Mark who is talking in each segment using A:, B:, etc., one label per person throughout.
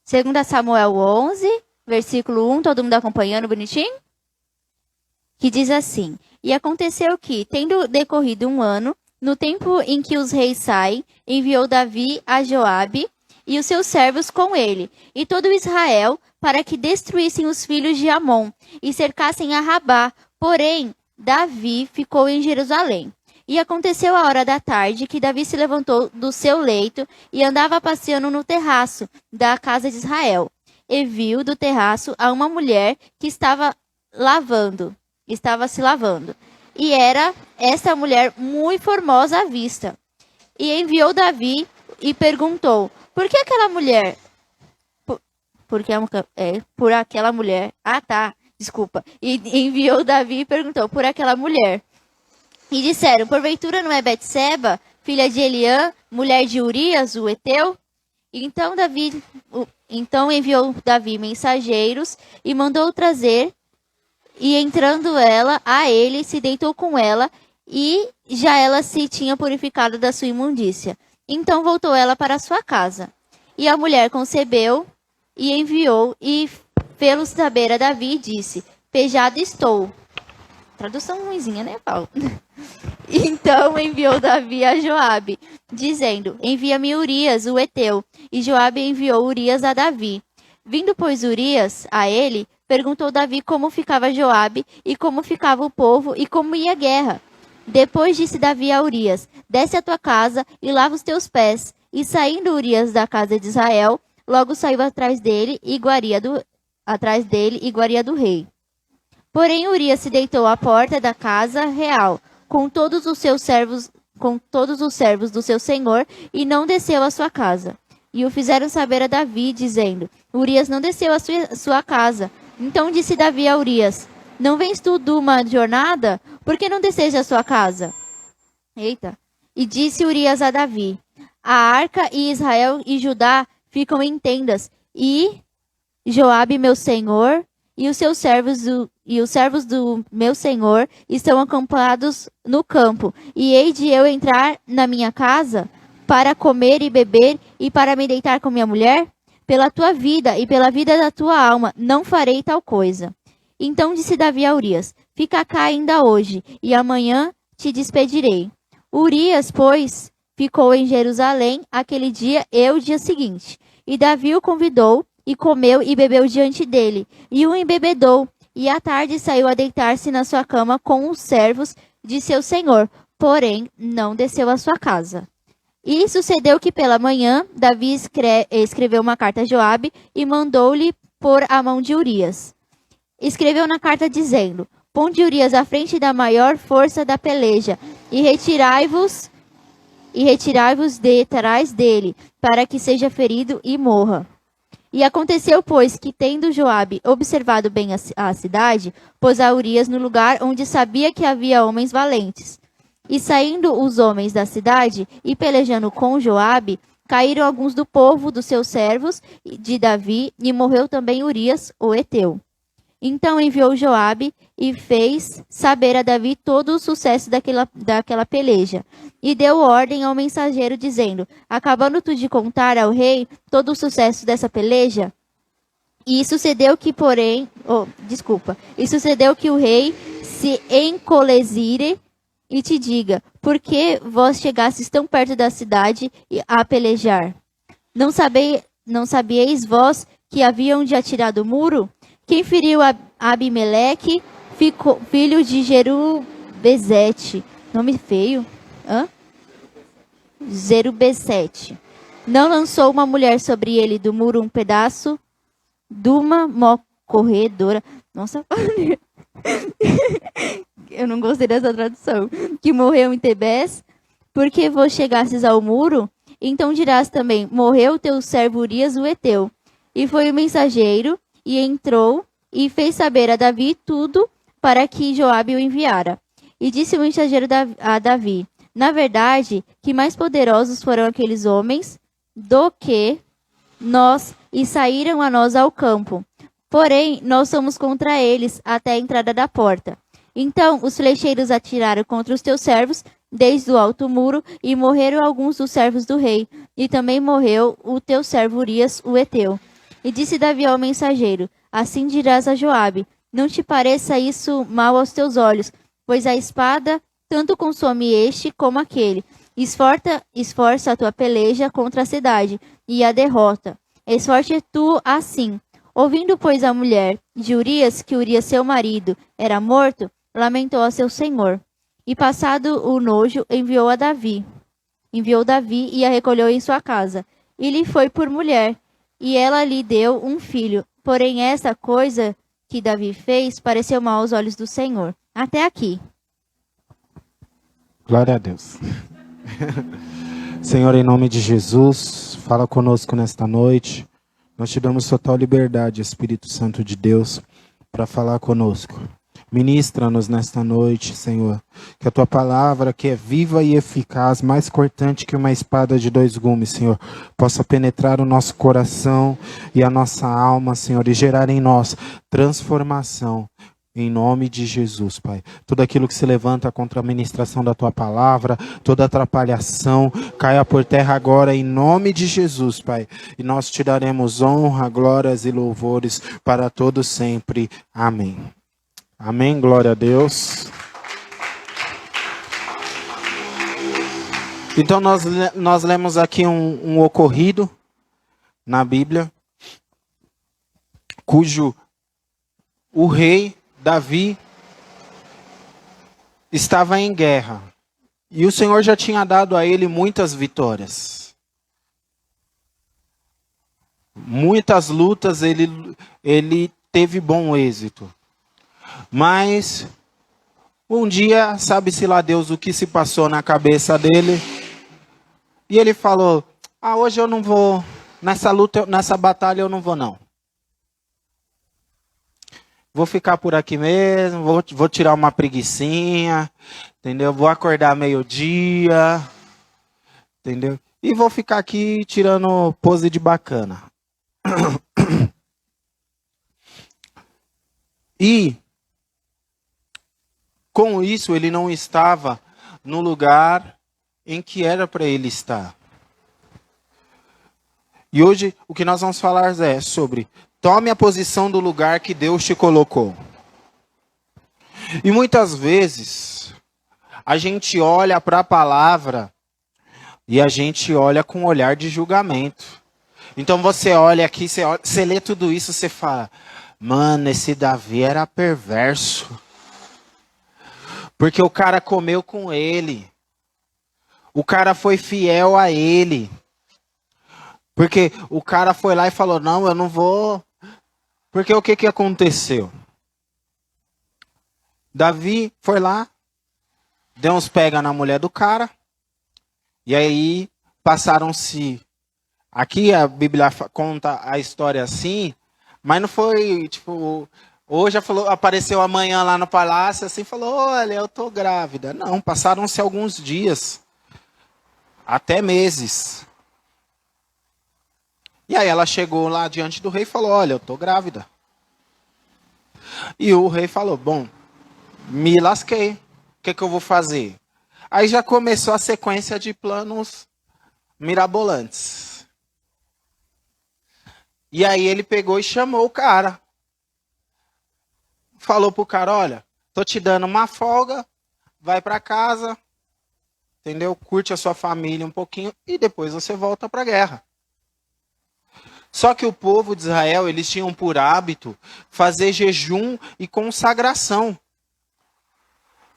A: 2 Samuel 11, versículo 1, todo mundo acompanhando bonitinho? Que diz assim: E aconteceu que, tendo decorrido 1 ano, no tempo em que os reis saem, enviou Davi a Joabe e os seus servos com ele, e todo Israel, para que destruíssem os filhos de Amon, e cercassem a Rabá. Porém, Davi ficou em Jerusalém. E aconteceu a hora da tarde que Davi se levantou do seu leito e andava passeando no terraço da casa de Israel. E viu do terraço a uma mulher que estava se lavando. E era esta mulher muito formosa à vista. E enviou Davi e perguntou: por que aquela mulher? Por aquela mulher. Ah, tá. Desculpa. E enviou Davi e perguntou: por aquela mulher. E disseram: porventura não é Betseba, filha de Eliã, mulher de Urias, o heteu? Então enviou Davi mensageiros e mandou trazer. E entrando ela a ele, se deitou com ela, e já ela se tinha purificado da sua imundícia. Então voltou ela para sua casa. E a mulher concebeu e enviou e fê-lo saber a Davi e disse: pejado estou. Tradução ruimzinha, né, Paulo? Então enviou Davi a Joabe, dizendo: envia-me Urias, o heteu. E Joabe enviou Urias a Davi. Vindo, pois, Urias a ele, perguntou Davi como ficava Joabe, e como ficava o povo, e como ia a guerra. Depois disse Davi a Urias: desce à tua casa e lava os teus pés. E saindo Urias da casa de Israel, logo saiu atrás dele e iguaria do rei. Porém, Urias se deitou à porta da casa real, com todos os servos do seu senhor, e não desceu à sua casa. E o fizeram saber a Davi, dizendo: Urias não desceu à sua casa. Então disse Davi a Urias: não vens tu de uma jornada? Por que não desces à sua casa? Eita. E disse Urias a Davi: a arca e Israel e Judá ficam em tendas, e Joabe, meu senhor, e os servos do meu senhor estão acampados no campo. E hei de eu entrar na minha casa para comer e beber e para me deitar com minha mulher? Pela tua vida e pela vida da tua alma, não farei tal coisa. Então disse Davi a Urias: fica cá ainda hoje, e amanhã te despedirei. Urias, pois, ficou em Jerusalém aquele dia e o dia seguinte. E Davi o convidou, e comeu e bebeu diante dele, e o embebedou. E à tarde saiu a deitar-se na sua cama com os servos de seu senhor, porém não desceu à sua casa. E sucedeu que pela manhã Davi escreveu uma carta a Joabe e mandou-lhe pôr a mão de Urias. Escreveu na carta dizendo: ponde Urias à frente da maior força da peleja, e retirai-vos de trás dele, para que seja ferido e morra. E aconteceu, pois, que tendo Joabe observado bem a cidade, pôs a Urias no lugar onde sabia que havia homens valentes. E saindo os homens da cidade e pelejando com Joabe, caíram alguns do povo dos seus servos de Davi, e morreu também Urias, o heteu. Então enviou Joabe e fez saber a Davi todo o sucesso daquela peleja. E deu ordem ao mensageiro, dizendo: acabando tu de contar ao rei todo o sucesso dessa peleja? E sucedeu que o rei se encolesire e te diga: por que vós chegastes tão perto da cidade a pelejar? Não sabieis vós que haviam de atirar do muro? Quem feriu Abimeleque, filho de Jerubezete? Nome feio. Zerubezete. Não lançou uma mulher sobre ele do muro um pedaço de uma corredora. Nossa, eu não gostei dessa tradução. Que morreu em Tebés, porque vos chegastes ao muro? Então dirás também: morreu teu servo Urias, o heteu. E foi o mensageiro, e entrou, e fez saber a Davi tudo, para que Joabe o enviara. E disse o mensageiro a Davi: na verdade, que mais poderosos foram aqueles homens do que nós, e saíram a nós ao campo. Porém, nós somos contra eles até a entrada da porta. Então os flecheiros atiraram contra os teus servos, desde o alto muro, e morreram alguns dos servos do rei. E também morreu o teu servo Urias, o heteu. E disse Davi ao mensageiro: Assim dirás a Joabe: Não te pareça isso mal aos teus olhos, pois a espada tanto consome este como aquele. Esforça a tua peleja contra a cidade, e a derrota. Esforce tu assim. Ouvindo, pois, a mulher de Urias, que Urias, seu marido, era morto, lamentou a seu senhor. E passado o nojo, enviou Davi e a recolheu em sua casa. E lhe foi por mulher, e ela lhe deu um filho. Porém, essa coisa que Davi fez pareceu mal aos olhos do Senhor. Até aqui.
B: Glória a Deus. Senhor, em nome de Jesus, fala conosco nesta noite. Nós te damos total liberdade, Espírito Santo de Deus, para falar conosco. Ministra-nos nesta noite, Senhor, que a tua palavra, que é viva e eficaz, mais cortante que uma espada de dois gumes, Senhor, possa penetrar o nosso coração e a nossa alma, Senhor, e gerar em nós transformação. Em nome de Jesus, Pai. Tudo aquilo que se levanta contra a ministração da Tua palavra, toda atrapalhação, caia por terra agora em nome de Jesus, Pai. E nós te daremos honra, glórias e louvores para todos sempre. Amém. Amém, glória a Deus. Então nós lemos aqui um ocorrido na Bíblia, cujo o rei Davi estava em guerra. E o Senhor já tinha dado a ele muitas vitórias. Muitas lutas ele teve bom êxito. Mas um dia, sabe-se lá Deus o que se passou na cabeça dele. E ele falou: hoje eu não vou, nessa luta, nessa batalha eu não vou não. Vou ficar por aqui mesmo, vou tirar uma preguicinha, entendeu? Vou acordar meio-dia, entendeu? E vou ficar aqui tirando pose de bacana. E, com isso, ele não estava no lugar em que era para ele estar. E hoje, o que nós vamos falar é sobre: tome a posição do lugar que Deus te colocou. E muitas vezes, a gente olha para a palavra e a gente olha com um olhar de julgamento. Então você olha aqui, você lê tudo isso, você fala: mano, esse Davi era perverso. Porque o cara comeu com ele. O cara foi fiel a ele. Porque o cara foi lá e falou: não, eu não vou. Porque o que aconteceu? Davi foi lá, deu uns pega na mulher do cara, e aí passaram-se. Aqui a Bíblia conta a história assim, mas não foi tipo. Hoje apareceu amanhã lá no palácio assim, falou: olha, eu tô grávida. Não, passaram-se alguns dias, até meses. E aí ela chegou lá diante do rei e falou: olha, eu tô grávida. E o rei falou: bom, me lasquei. O que eu vou fazer? Aí já começou a sequência de planos mirabolantes. E aí ele pegou e chamou o cara. Falou pro cara: olha, tô te dando uma folga, vai para casa, entendeu? Curte a sua família um pouquinho e depois você volta para a guerra. Só que o povo de Israel, eles tinham por hábito fazer jejum e consagração.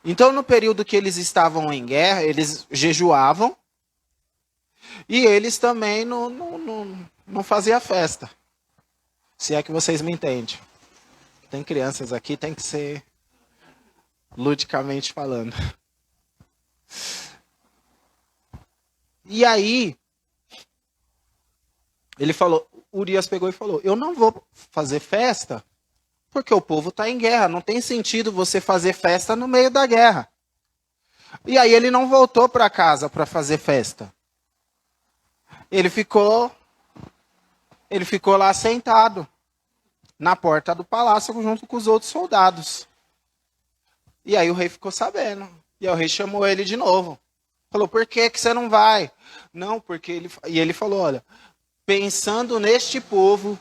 B: Então, no período que eles estavam em guerra, eles jejuavam e eles também não faziam festa. Se é que vocês me entendem. Tem crianças aqui, tem que ser ludicamente falando. E aí, ele falou, Urias pegou e falou: eu não vou fazer festa porque o povo está em guerra. Não tem sentido você fazer festa no meio da guerra. E aí ele não voltou para casa para fazer festa. Ele ficou lá sentado na porta do palácio junto com os outros soldados. E aí o rei ficou sabendo. E aí o rei chamou ele de novo. Falou: por que você não vai? Não, porque ele falou: olha, pensando neste povo,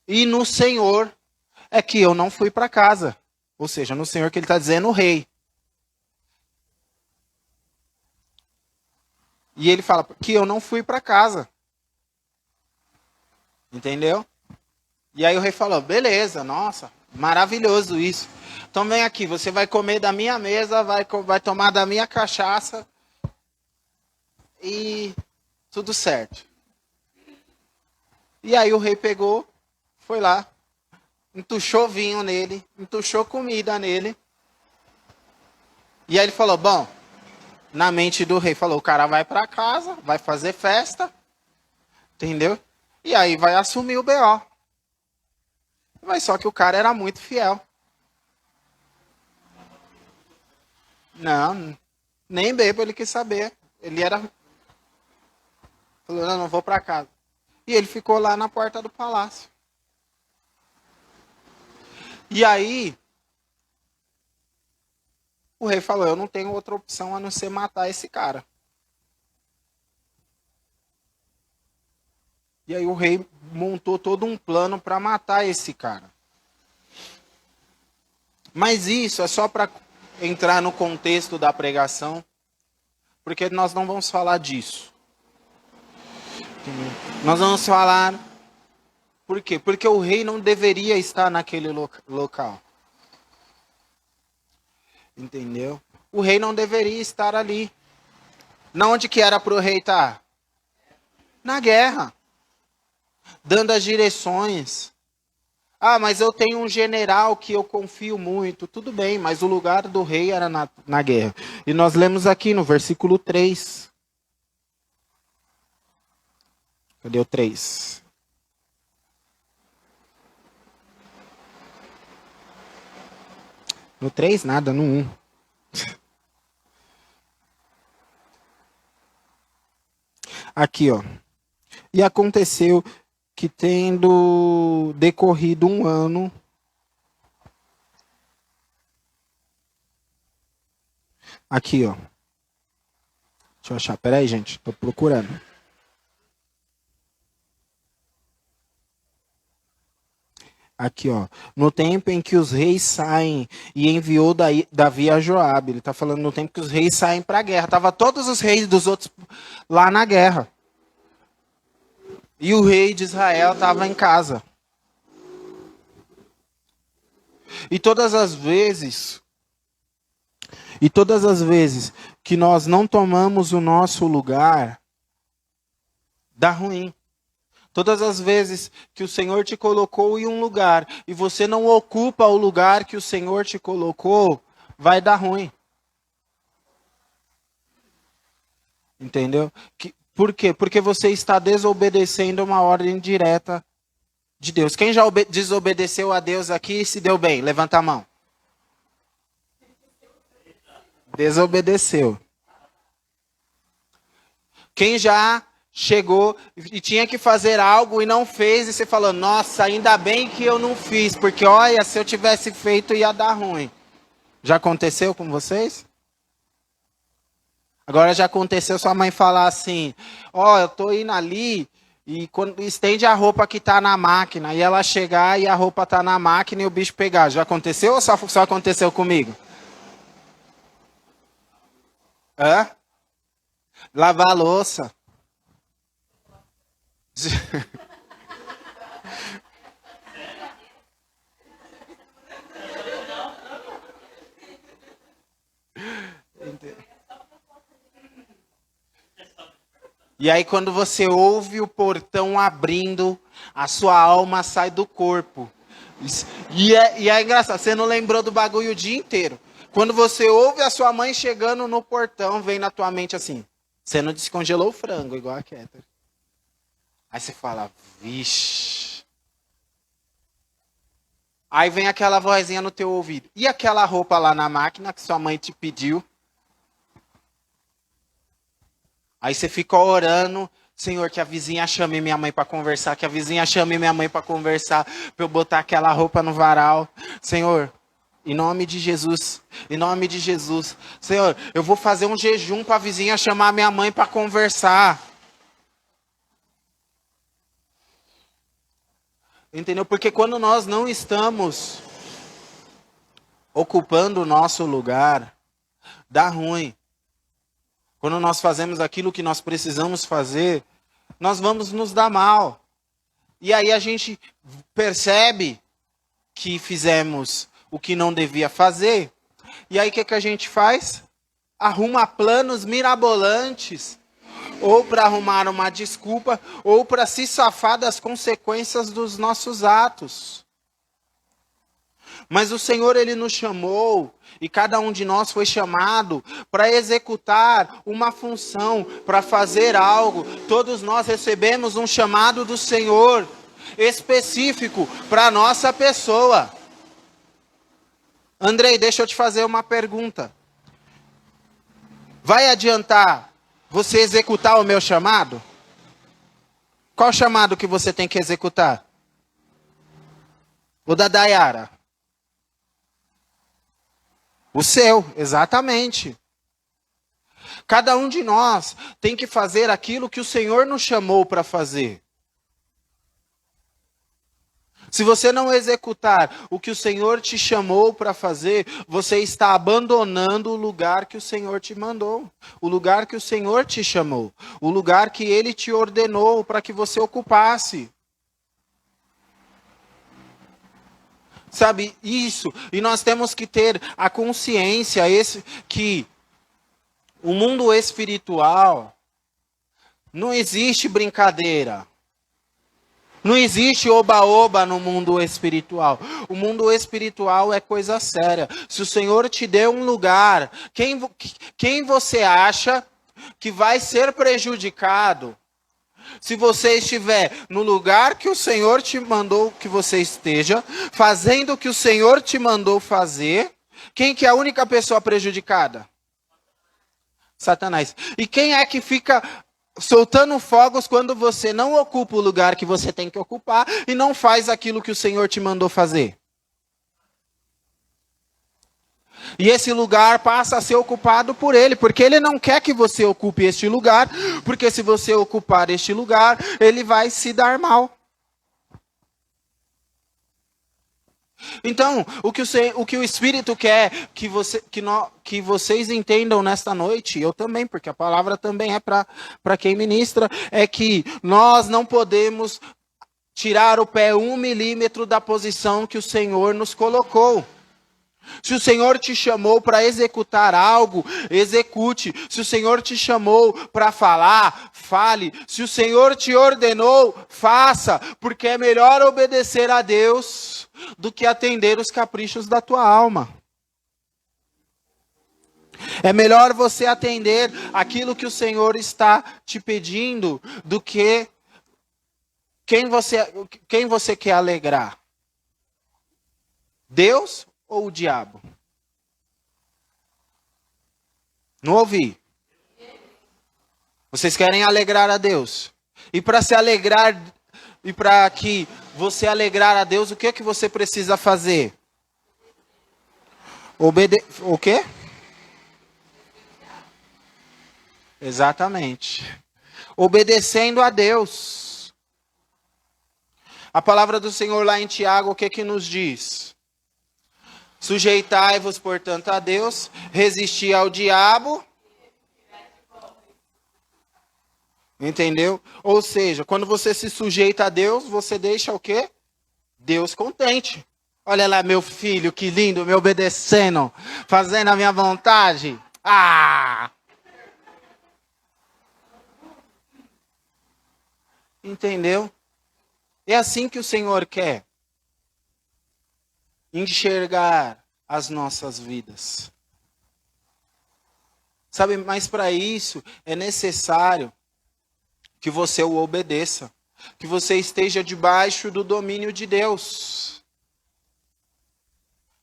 B: E no Senhor é que eu não fui para casa. Ou seja, no Senhor que ele está dizendo o rei. E ele fala que eu não fui para casa. Entendeu? E aí o rei falou, beleza, nossa, maravilhoso isso. Então vem aqui, você vai comer da minha mesa, vai tomar da minha cachaça e tudo certo. E aí o rei pegou, foi lá, entuchou vinho nele, entuchou comida nele. E aí ele falou, bom, na mente do rei, falou, o cara vai para casa, vai fazer festa, entendeu? E aí vai assumir o BO. Mas só que o cara era muito fiel. Não, nem bebo ele quis saber. Ele era... Falou, não vou para casa. E ele ficou lá na porta do palácio. E aí, o rei falou, eu não tenho outra opção a não ser matar esse cara. E aí o rei montou todo um plano para matar esse cara. Mas isso é só para entrar no contexto da pregação, porque nós não vamos falar disso. Nós vamos falar... Por quê? Porque o rei não deveria estar naquele local. Entendeu? O rei não deveria estar ali. Na onde que era para o rei estar? Na guerra. Dando as direções. Ah, mas eu tenho um general que eu confio muito. Tudo bem, mas o lugar do rei era na guerra. E nós lemos aqui no versículo 3. Cadê o 3? No 3 nada, no 1. Aqui, ó. E aconteceu que tendo decorrido um ano, aqui, ó. Deixa eu achar. Peraí, gente. Tô procurando. Aqui, ó. No tempo em que os reis saem e enviou Davi a Joabe. Ele está falando no tempo que os reis saem para a guerra. Tava todos os reis dos outros lá na guerra. E o rei de Israel estava em casa. E todas as vezes que nós não tomamos o nosso lugar, dá ruim. Todas as vezes que o Senhor te colocou em um lugar e você não ocupa o lugar que o Senhor te colocou, vai dar ruim. Entendeu? Por quê? Porque você está desobedecendo uma ordem direta de Deus. Quem já desobedeceu a Deus aqui e se deu bem? Levanta a mão. Desobedeceu. Quem já chegou e tinha que fazer algo e não fez e você falou, nossa, ainda bem que eu não fiz, porque olha, se eu tivesse feito ia dar ruim. Já aconteceu com vocês? Agora já aconteceu sua mãe falar assim, ó, eu tô indo ali e quando estende a roupa que tá na máquina e ela chegar e a roupa tá na máquina e o bicho pegar. Já aconteceu ou só aconteceu comigo? Hã? Lavar a louça. E aí quando você ouve o portão abrindo, a sua alma sai do corpo. E é engraçado, você não lembrou do bagulho o dia inteiro. Quando você ouve a sua mãe chegando no portão, vem na tua mente assim, você não descongelou o frango, igual a Kéter. Aí você fala, vixe. Aí vem aquela vozinha no teu ouvido. E aquela roupa lá na máquina que sua mãe te pediu? Aí você fica orando, Senhor, que a vizinha chame minha mãe para conversar, que a vizinha chame minha mãe para conversar, para eu botar aquela roupa no varal. Senhor, em nome de Jesus, Senhor, eu vou fazer um jejum para a vizinha chamar minha mãe para conversar. Entendeu? Porque quando nós não estamos ocupando o nosso lugar, dá ruim. Quando nós fazemos aquilo que nós precisamos fazer, nós vamos nos dar mal. E aí a gente percebe que fizemos o que não devia fazer. E aí o que a gente faz? Arruma planos mirabolantes, ou para arrumar uma desculpa, ou para se safar das consequências dos nossos atos. Mas o Senhor, Ele nos chamou, e cada um de nós foi chamado para executar uma função, para fazer algo. Todos nós recebemos um chamado do Senhor, específico para a nossa pessoa. Andrei, deixa eu te fazer uma pergunta. Vai adiantar você executar o meu chamado? Qual chamado que você tem que executar? O da Dayara. O seu, exatamente. Cada um de nós tem que fazer aquilo que o Senhor nos chamou para fazer. Se você não executar o que o Senhor te chamou para fazer, você está abandonando o lugar que o Senhor te mandou, o lugar que o Senhor te chamou, o lugar que Ele te ordenou para que você ocupasse. Sabe, isso, e nós temos que ter a consciência que o mundo espiritual não existe brincadeira. Não existe oba-oba no mundo espiritual. O mundo espiritual é coisa séria. Se o Senhor te deu um lugar, quem você acha que vai ser prejudicado se você estiver no lugar que o Senhor te mandou que você esteja, fazendo o que o Senhor te mandou fazer? Quem que é a única pessoa prejudicada? Satanás. E quem é que fica soltando fogos quando você não ocupa o lugar que você tem que ocupar e não faz aquilo que o Senhor te mandou fazer? E esse lugar passa a ser ocupado por Ele, porque Ele não quer que você ocupe este lugar, porque se você ocupar este lugar, Ele vai se dar mal. Então, o que o Espírito quer que vocês entendam nesta noite, eu também, porque a palavra também é para quem ministra, é que nós não podemos tirar o pé 1 milímetro da posição que o Senhor nos colocou. Se o Senhor te chamou para executar algo, execute. Se o Senhor te chamou para falar, fale. Se o Senhor te ordenou, faça. Porque é melhor obedecer a Deus do que atender os caprichos da tua alma. É melhor você atender aquilo que o Senhor está te pedindo do que quem você quer alegrar. Deus ou o diabo? Não ouvi. Vocês querem alegrar a Deus. E para se alegrar, e para que você alegrar a Deus, o que é que você precisa fazer? O quê? Exatamente. Obedecendo a Deus. A palavra do Senhor lá em Tiago, o que que nos diz? Sujeitai-vos, portanto, a Deus, resisti ao diabo. Entendeu? Ou seja, quando você se sujeita a Deus, você deixa o quê? Deus contente. Olha lá, meu filho, que lindo, me obedecendo, fazendo a minha vontade. Ah! Entendeu? É assim que o Senhor quer enxergar as nossas vidas. Sabe, mas para isso é necessário que você o obedeça, que você esteja debaixo do domínio de Deus.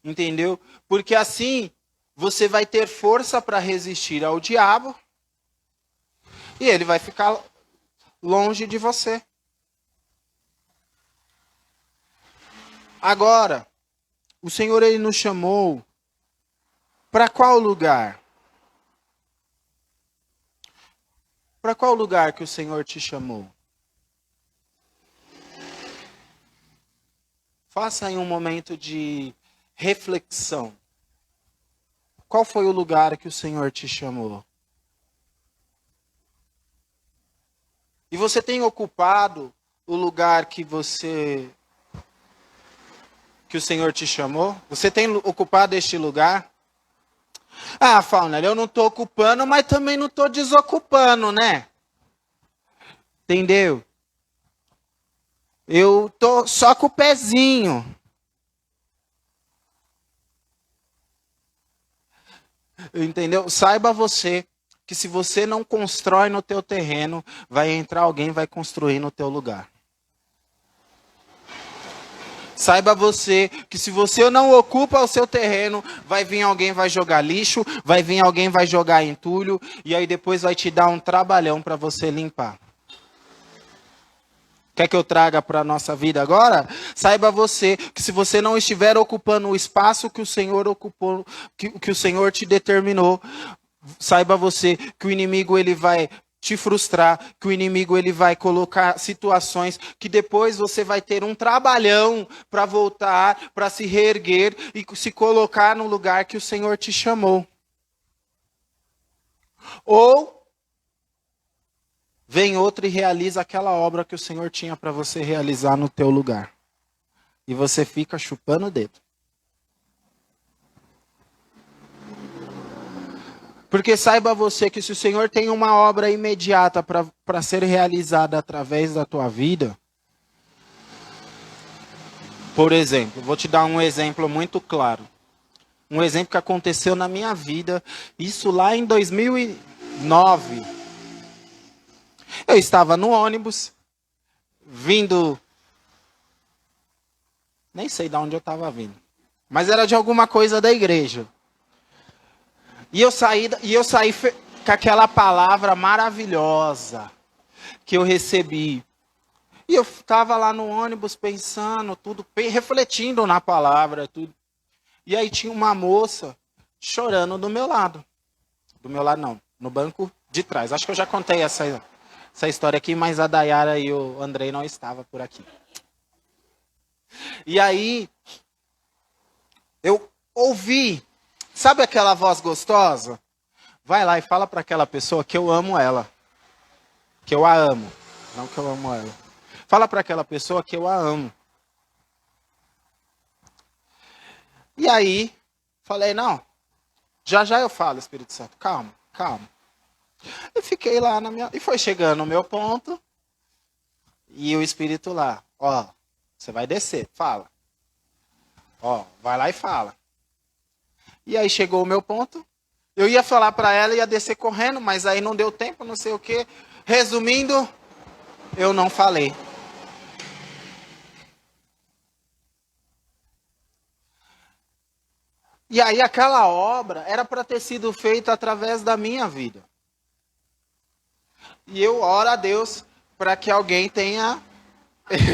B: Entendeu? Porque assim você vai ter força para resistir ao diabo e ele vai ficar longe de você. Agora, o Senhor, Ele nos chamou para qual lugar? Para qual lugar que o Senhor te chamou? Faça aí um momento de reflexão. Qual foi o lugar que o Senhor te chamou? E você tem ocupado o lugar que o Senhor te chamou? Você tem ocupado este lugar? Ah, Fauna, eu não estou ocupando, mas também não estou desocupando, né? Entendeu? Eu tô só com o pezinho. Entendeu? Saiba você que se você não constrói no teu terreno, vai entrar alguém e vai construir no teu lugar. Saiba você que se você não ocupa o seu terreno, vai vir alguém vai jogar lixo, vai vir alguém vai jogar entulho e aí depois vai te dar um trabalhão para você limpar. Quer que eu traga para a nossa vida agora? Saiba você que se você não estiver ocupando o espaço que o Senhor ocupou, que o Senhor te determinou, saiba você que o inimigo ele vai te frustrar, que o inimigo ele vai colocar situações que depois você vai ter um trabalhão para voltar, para se reerguer e se colocar no lugar que o Senhor te chamou. Ou vem outro e realiza aquela obra que o Senhor tinha para você realizar no teu lugar. E você fica chupando o dedo. Porque saiba você que se o Senhor tem uma obra imediata para ser realizada através da tua vida, por exemplo, vou te dar um exemplo muito claro. Um exemplo que aconteceu na minha vida, isso lá em 2009. Eu estava no ônibus, vindo, nem sei de onde eu estava vindo, mas era de alguma coisa da igreja. E eu saí com aquela palavra maravilhosa que eu recebi. E eu estava lá no ônibus pensando, tudo, refletindo na palavra, tudo. E aí tinha uma moça chorando do meu lado. Do meu lado não, no banco de trás. Acho que eu já contei essa história aqui, mas a Dayara e o Andrei não estavam por aqui. E aí, eu ouvi, sabe aquela voz gostosa? Vai lá e fala para aquela pessoa que eu amo ela. Que eu a amo. Não que eu amo ela. Fala para aquela pessoa que eu a amo. E aí, falei, não, já eu falo, Espírito Santo, calma, calma. Eu fiquei lá e foi chegando o meu ponto, e o Espírito lá, ó, você vai descer, fala. Ó, vai lá e fala. E aí chegou o meu ponto, eu ia falar para ela e ia descer correndo, mas aí não deu tempo, não sei o quê. Resumindo, eu não falei. E aí aquela obra era para ter sido feita através da minha vida. E eu oro a Deus para que alguém tenha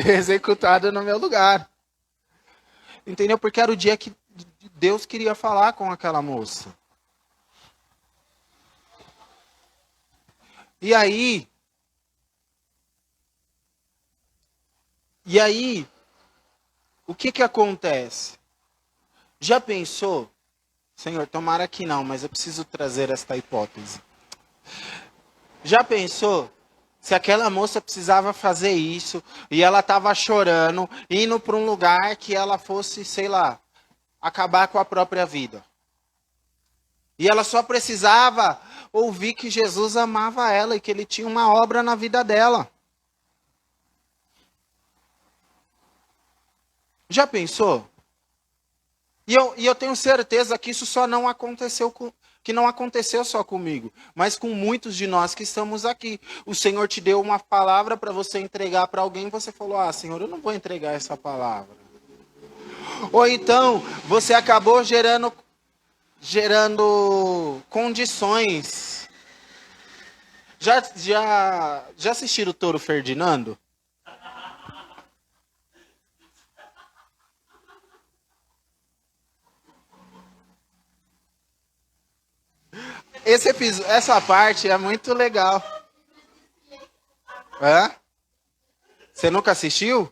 B: executado no meu lugar. Entendeu? Porque era o dia que Deus queria falar com aquela moça. E aí, o que acontece? Já pensou? Senhor, tomara que não, mas eu preciso trazer esta hipótese. Já pensou se aquela moça precisava fazer isso e ela estava chorando, indo para um lugar que ela fosse, sei lá, acabar com a própria vida? E ela só precisava ouvir que Jesus amava ela e que ele tinha uma obra na vida dela. Já pensou? E eu tenho certeza que isso só não aconteceu que não aconteceu só comigo, mas com muitos de nós que estamos aqui. O Senhor te deu uma palavra para você entregar para alguém e você falou, Senhor, eu não vou entregar essa palavra. Ou então, você acabou gerando condições. Já assistiram o Touro Ferdinando? Essa parte é muito legal. Hã? Você nunca assistiu?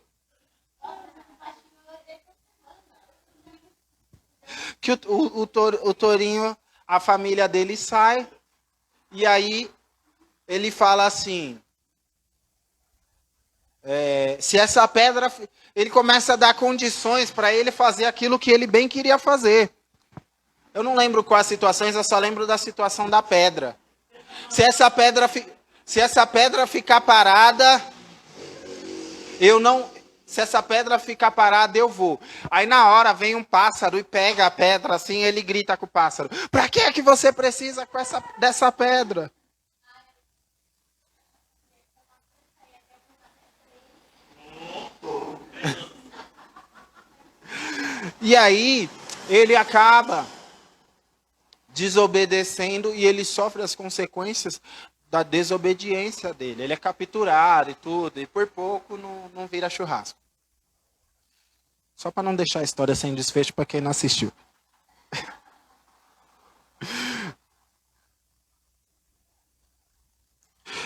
B: Que o tourinho, a família dele sai, e aí ele fala assim, se essa pedra... Ele começa a dar condições para ele fazer aquilo que ele bem queria fazer. Eu não lembro quais situações, eu só lembro da situação da pedra. Se essa pedra ficar parada, eu não... Se essa pedra ficar parada, eu vou. Aí na hora vem um pássaro e pega a pedra assim, ele grita com o pássaro. Para que é que você precisa dessa pedra? E aí ele acaba desobedecendo e ele sofre as consequências da desobediência dele. Ele é capturado e tudo, e por pouco não vira churrasco. Só para não deixar a história sem desfecho para quem não assistiu.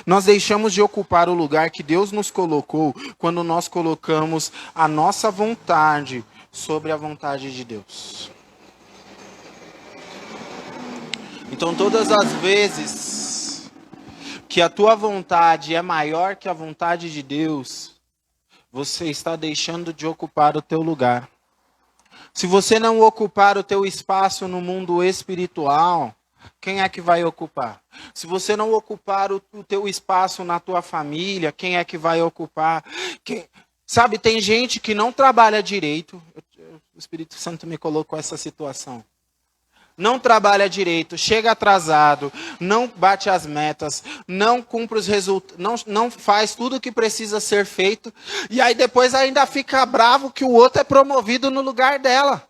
B: Nós deixamos de ocupar o lugar que Deus nos colocou quando nós colocamos a nossa vontade sobre a vontade de Deus. Então, todas as vezes que a tua vontade é maior que a vontade de Deus, você está deixando de ocupar o teu lugar. Se você não ocupar o teu espaço no mundo espiritual, quem é que vai ocupar? Se você não ocupar o teu espaço na tua família, quem é que vai ocupar? Sabe, tem gente que não trabalha direito. O Espírito Santo me colocou essa situação. Não trabalha direito, chega atrasado, não bate as metas, não cumpre os resultados, não faz tudo o que precisa ser feito, e aí depois ainda fica bravo que o outro é promovido no lugar dela.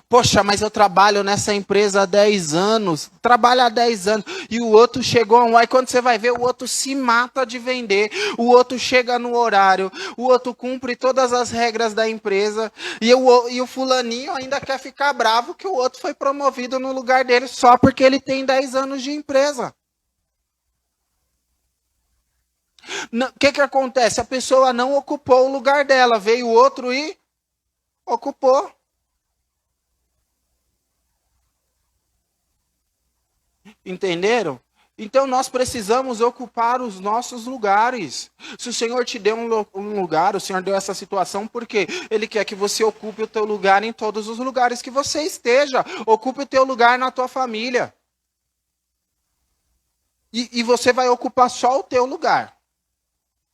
B: Poxa, mas eu trabalho nessa empresa há 10 anos, trabalho há 10 anos, e o outro chegou, aí quando você vai ver, o outro se mata de vender, o outro chega no horário, o outro cumpre todas as regras da empresa, e o fulaninho ainda quer ficar bravo que o outro foi promovido no lugar dele, só porque ele tem 10 anos de empresa. O que acontece? A pessoa não ocupou o lugar dela, veio o outro e ocupou. Entenderam? Então nós precisamos ocupar os nossos lugares. Se o Senhor te deu um lugar, o Senhor deu essa situação, por quê? Ele quer que você ocupe o teu lugar em todos os lugares que você esteja. Ocupe o teu lugar na tua família. E você vai ocupar só o teu lugar.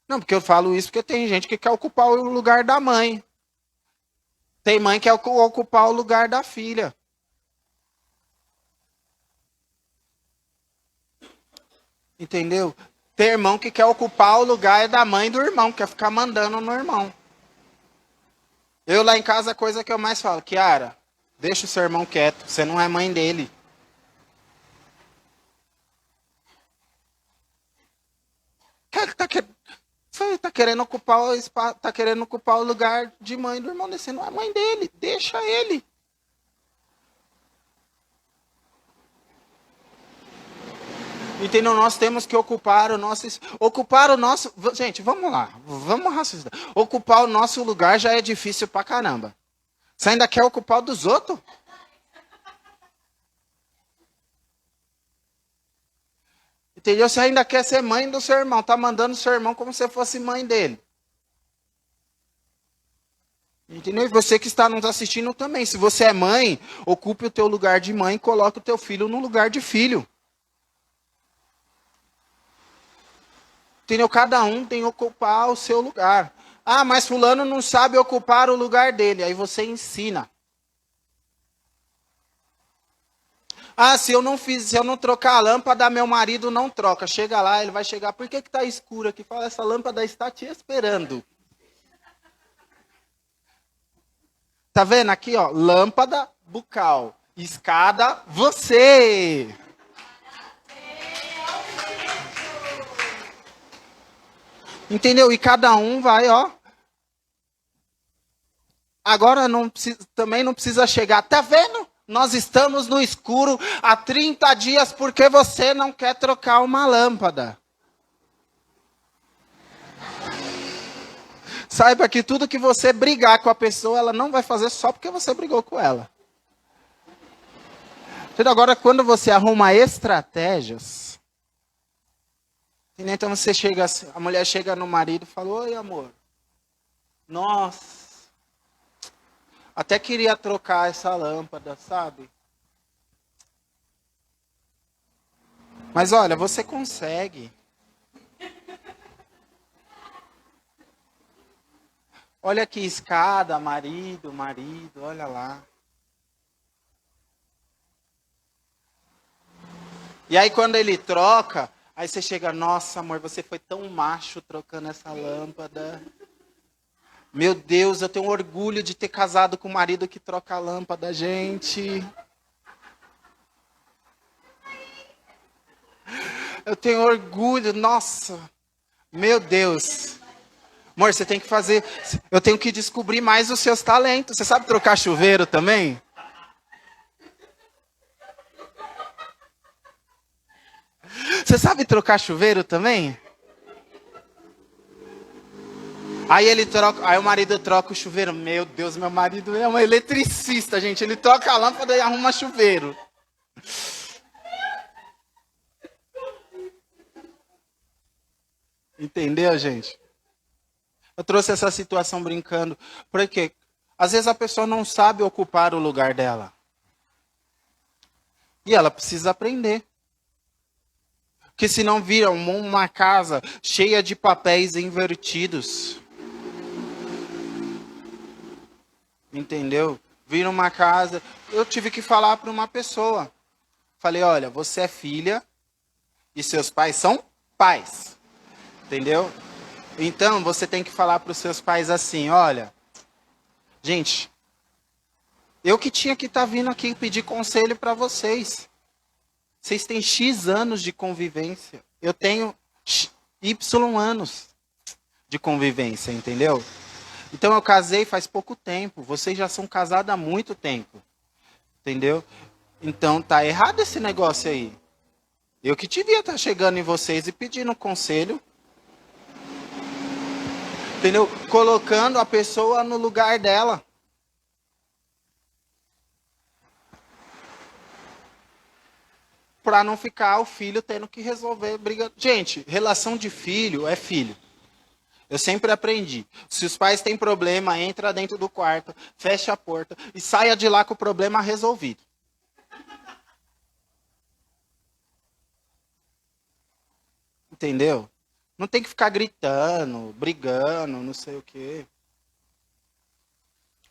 B: Não, porque eu falo isso porque tem gente que quer ocupar o lugar da mãe. Tem mãe que quer ocupar o lugar da filha. Entendeu? Tem irmão que quer ocupar o lugar da mãe do irmão, quer ficar mandando no irmão. Eu lá em casa, a coisa que eu mais falo, Kiara, deixa o seu irmão quieto, você não é mãe dele. Você tá querendo ocupar o espaço, tá querendo ocupar o lugar de mãe do irmão, você não é mãe dele, deixa ele. Entendeu? Nós temos que ocupar o nosso... Gente, vamos lá. Vamos raciocinar. Ocupar o nosso lugar já é difícil pra caramba. Você ainda quer ocupar o dos outros? Entendeu? Você ainda quer ser mãe do seu irmão. Tá mandando o seu irmão como se fosse mãe dele. Entendeu? E você que está nos assistindo também. Se você é mãe, ocupe o teu lugar de mãe e coloque o teu filho no lugar de filho. Entendeu? Cada um tem que ocupar o seu lugar. Ah, mas fulano não sabe ocupar o lugar dele. Aí você ensina. Ah, se eu não trocar a lâmpada, meu marido não troca. Chega lá, ele vai chegar. Por que está escuro aqui? Fala, essa lâmpada está te esperando. Tá vendo aqui, ó? Lâmpada bucal. Escada, você. Entendeu? E cada um vai, ó. Agora também não precisa chegar. Tá vendo? Nós estamos no escuro há 30 dias porque você não quer trocar uma lâmpada. Saiba que tudo que você brigar com a pessoa, ela não vai fazer só porque você brigou com ela. Entendeu? Agora, quando você arruma estratégias, entendeu? Então você chega, a mulher chega no marido e fala: oi, amor. Nossa, até queria trocar essa lâmpada, sabe? Mas olha, você consegue. Olha que escada, marido, olha lá. E aí quando ele troca, aí você chega: nossa, amor, você foi tão macho trocando essa lâmpada. Meu Deus, eu tenho orgulho de ter casado com um marido que troca a lâmpada, gente. Eu tenho orgulho, nossa. Meu Deus. Amor, você tem que fazer... Eu tenho que descobrir mais os seus talentos. Você sabe trocar chuveiro também? Você sabe trocar chuveiro também? Aí ele troca, aí o marido troca o chuveiro. Meu Deus, meu marido é um eletricista, gente. Ele troca a lâmpada e arruma chuveiro. Entendeu, gente? Eu trouxe essa situação brincando. Porque às vezes a pessoa não sabe ocupar o lugar dela. E ela precisa aprender. Porque senão vira uma casa cheia de papéis invertidos. Entendeu? Vira uma casa. Eu tive que falar para uma pessoa. Falei: olha, você é filha e seus pais são pais. Entendeu? Então você tem que falar para os seus pais assim: olha, gente, eu que tinha que estar vindo aqui pedir conselho para vocês. Vocês têm X anos de convivência. Eu tenho Y anos de convivência, entendeu? Então eu casei faz pouco tempo. Vocês já são casados há muito tempo. Entendeu? Então tá errado esse negócio aí. Eu que devia estar chegando em vocês e pedindo conselho. Entendeu? Colocando a pessoa no lugar dela. Para não ficar o filho tendo que resolver briga. Gente, relação de filho é filho. Eu sempre aprendi. Se os pais têm problema, entra dentro do quarto, fecha a porta e saia de lá com o problema resolvido. Entendeu? Não tem que ficar gritando, brigando, não sei o quê.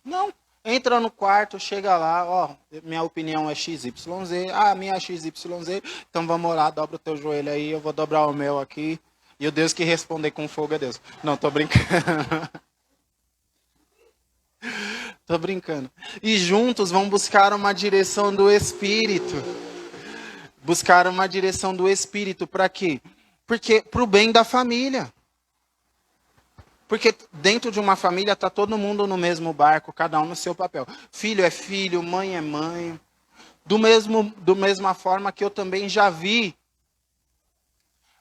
B: Não. Entra no quarto, chega lá, ó, minha opinião é XYZ, minha é XYZ, então vamos lá, dobra o teu joelho aí, eu vou dobrar o meu aqui, e o Deus que responder com fogo é Deus. Não, tô brincando. Tô brincando. E juntos vão buscar uma direção do Espírito. Buscar uma direção do Espírito, para quê? Porque pro bem da família. Porque dentro de uma família está todo mundo no mesmo barco, cada um no seu papel. Filho é filho, mãe é mãe. Do mesma forma que eu também já vi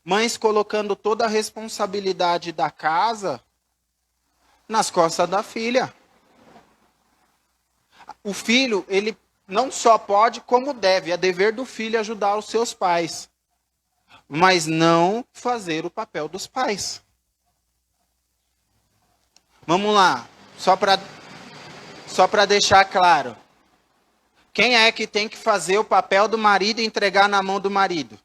B: mães colocando toda a responsabilidade da casa nas costas da filha. O filho, ele não só pode, como deve. É dever do filho ajudar os seus pais. Mas não fazer o papel dos pais. Vamos lá, só para deixar claro. Quem é que tem que fazer o papel do marido e entregar na mão do marido?